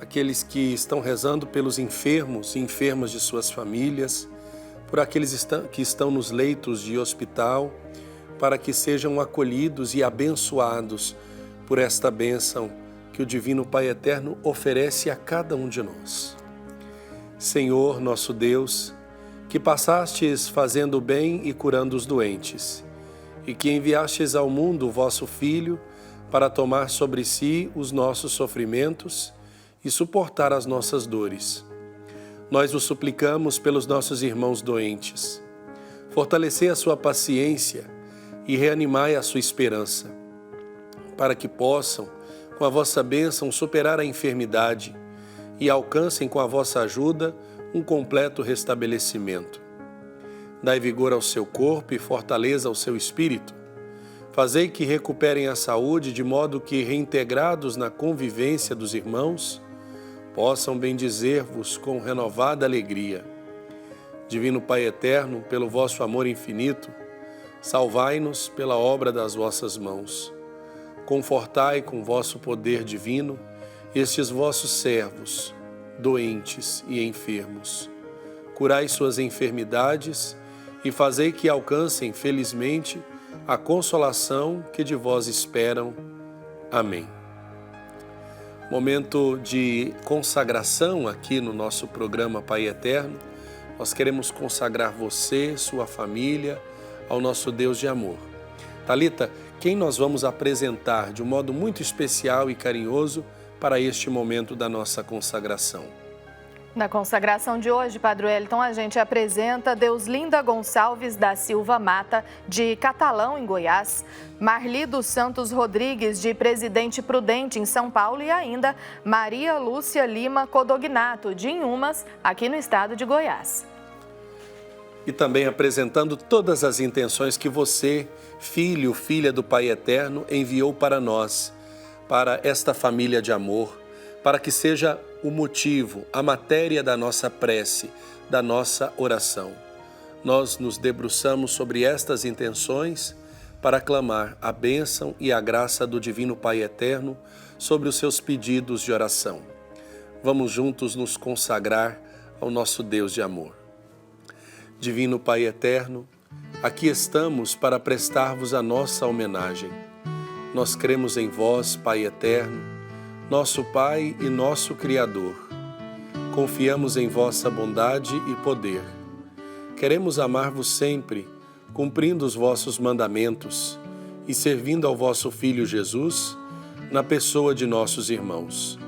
aqueles que estão rezando pelos enfermos e enfermas de suas famílias, por aqueles que estão nos leitos de hospital, para que sejam acolhidos e abençoados por esta bênção que o Divino Pai Eterno oferece a cada um de nós. Senhor, nosso Deus, que passastes fazendo o bem e curando os doentes, e que enviastes ao mundo o vosso Filho, para tomar sobre si os nossos sofrimentos e suportar as nossas dores. Nós o suplicamos pelos nossos irmãos doentes. Fortalecei a sua paciência e reanimai a sua esperança, para que possam, com a vossa bênção, superar a enfermidade e alcancem com a vossa ajuda um completo restabelecimento. Dai vigor ao seu corpo e fortaleza ao seu espírito. Fazei que recuperem a saúde, de modo que, reintegrados na convivência dos irmãos, possam bendizer-vos com renovada alegria. Divino Pai Eterno, pelo vosso amor infinito, salvai-nos pela obra das vossas mãos. Confortai com vosso poder divino estes vossos servos, doentes e enfermos. Curai suas enfermidades e fazei que alcancem felizmente a consolação que de vós esperam. Amém. Momento de consagração aqui no nosso programa Pai Eterno. Nós queremos consagrar você, sua família, ao nosso Deus de amor. Thalita, quem nós vamos apresentar de um modo muito especial e carinhoso para este momento da nossa consagração? Na consagração de hoje, Padre Wellington, a gente apresenta Deuslinda Gonçalves da Silva Mata, de Catalão, em Goiás, Marli dos Santos Rodrigues, de Presidente Prudente, em São Paulo, e ainda Maria Lúcia Lima Codognato, de Inhumas, aqui no estado de Goiás. E também apresentando todas as intenções que você, filho, filha do Pai Eterno, enviou para nós, para esta família de amor, para que seja o motivo, a matéria da nossa prece, da nossa oração. Nós nos debruçamos sobre estas intenções para clamar a bênção e a graça do Divino Pai Eterno sobre os seus pedidos de oração. Vamos juntos nos consagrar ao nosso Deus de amor. Divino Pai Eterno, aqui estamos para prestar-vos a nossa homenagem. Nós cremos em vós, Pai Eterno, nosso Pai e nosso Criador. Confiamos em vossa bondade e poder. Queremos amar-vos sempre, cumprindo os vossos mandamentos e servindo ao vosso Filho Jesus, na pessoa de nossos irmãos.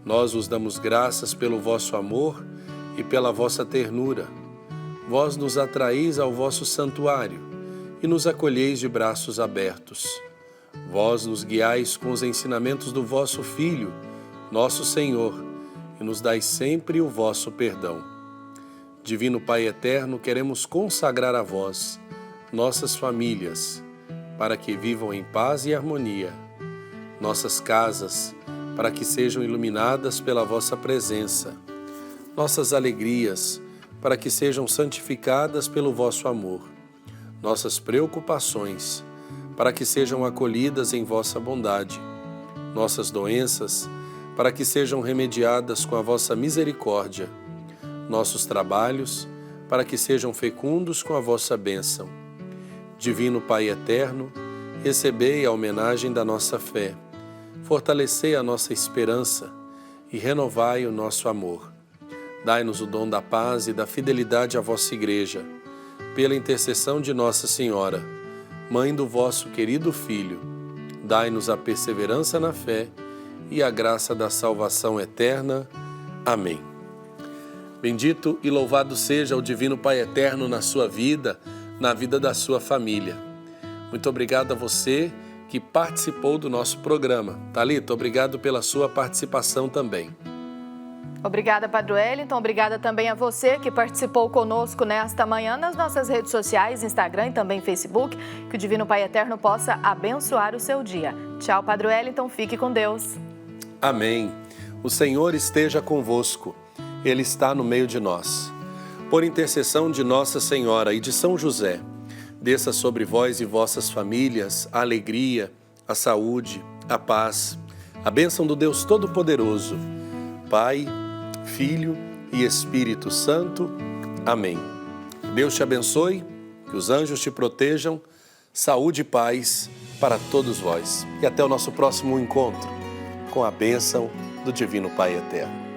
Nós vos damos graças pelo vosso amor e pela vossa ternura. Vós nos atraís ao vosso santuário e nos acolheis de braços abertos. Vós nos guiais com os ensinamentos do vosso Filho, nosso Senhor, e nos dais sempre o vosso perdão. Divino Pai Eterno, queremos consagrar a vós nossas famílias, para que vivam em paz e harmonia, nossas casas, para que sejam iluminadas pela vossa presença, nossas alegrias, para que sejam santificadas pelo vosso amor, nossas preocupações, para que sejam acolhidas em vossa bondade, nossas doenças, para que sejam remediadas com a vossa misericórdia, nossos trabalhos, para que sejam fecundos com a vossa bênção. Divino Pai Eterno, recebei a homenagem da nossa fé, fortalecei a nossa esperança e renovai o nosso amor. Dai-nos o dom da paz e da fidelidade à vossa Igreja, pela intercessão de Nossa Senhora, Mãe do vosso querido Filho. Dai-nos a perseverança na fé e a graça da salvação eterna. Amém. Bendito e louvado seja o Divino Pai Eterno na sua vida, na vida da sua família. Muito obrigado a você que participou do nosso programa. Thalita, obrigado pela sua participação também. Obrigada, Padre Wellington. Obrigada também a você que participou conosco nesta manhã nas nossas redes sociais, Instagram e também Facebook. Que o Divino Pai Eterno possa abençoar o seu dia. Tchau, Padre Wellington. Fique com Deus. Amém. O Senhor esteja convosco. Ele está no meio de nós. Por intercessão de Nossa Senhora e de São José, desça sobre vós e vossas famílias a alegria, a saúde, a paz, a bênção do Deus Todo-Poderoso, Pai, Filho e Espírito Santo. Amém. Deus te abençoe, que os anjos te protejam, saúde e paz para todos vós. E até o nosso próximo encontro, com a bênção do Divino Pai Eterno.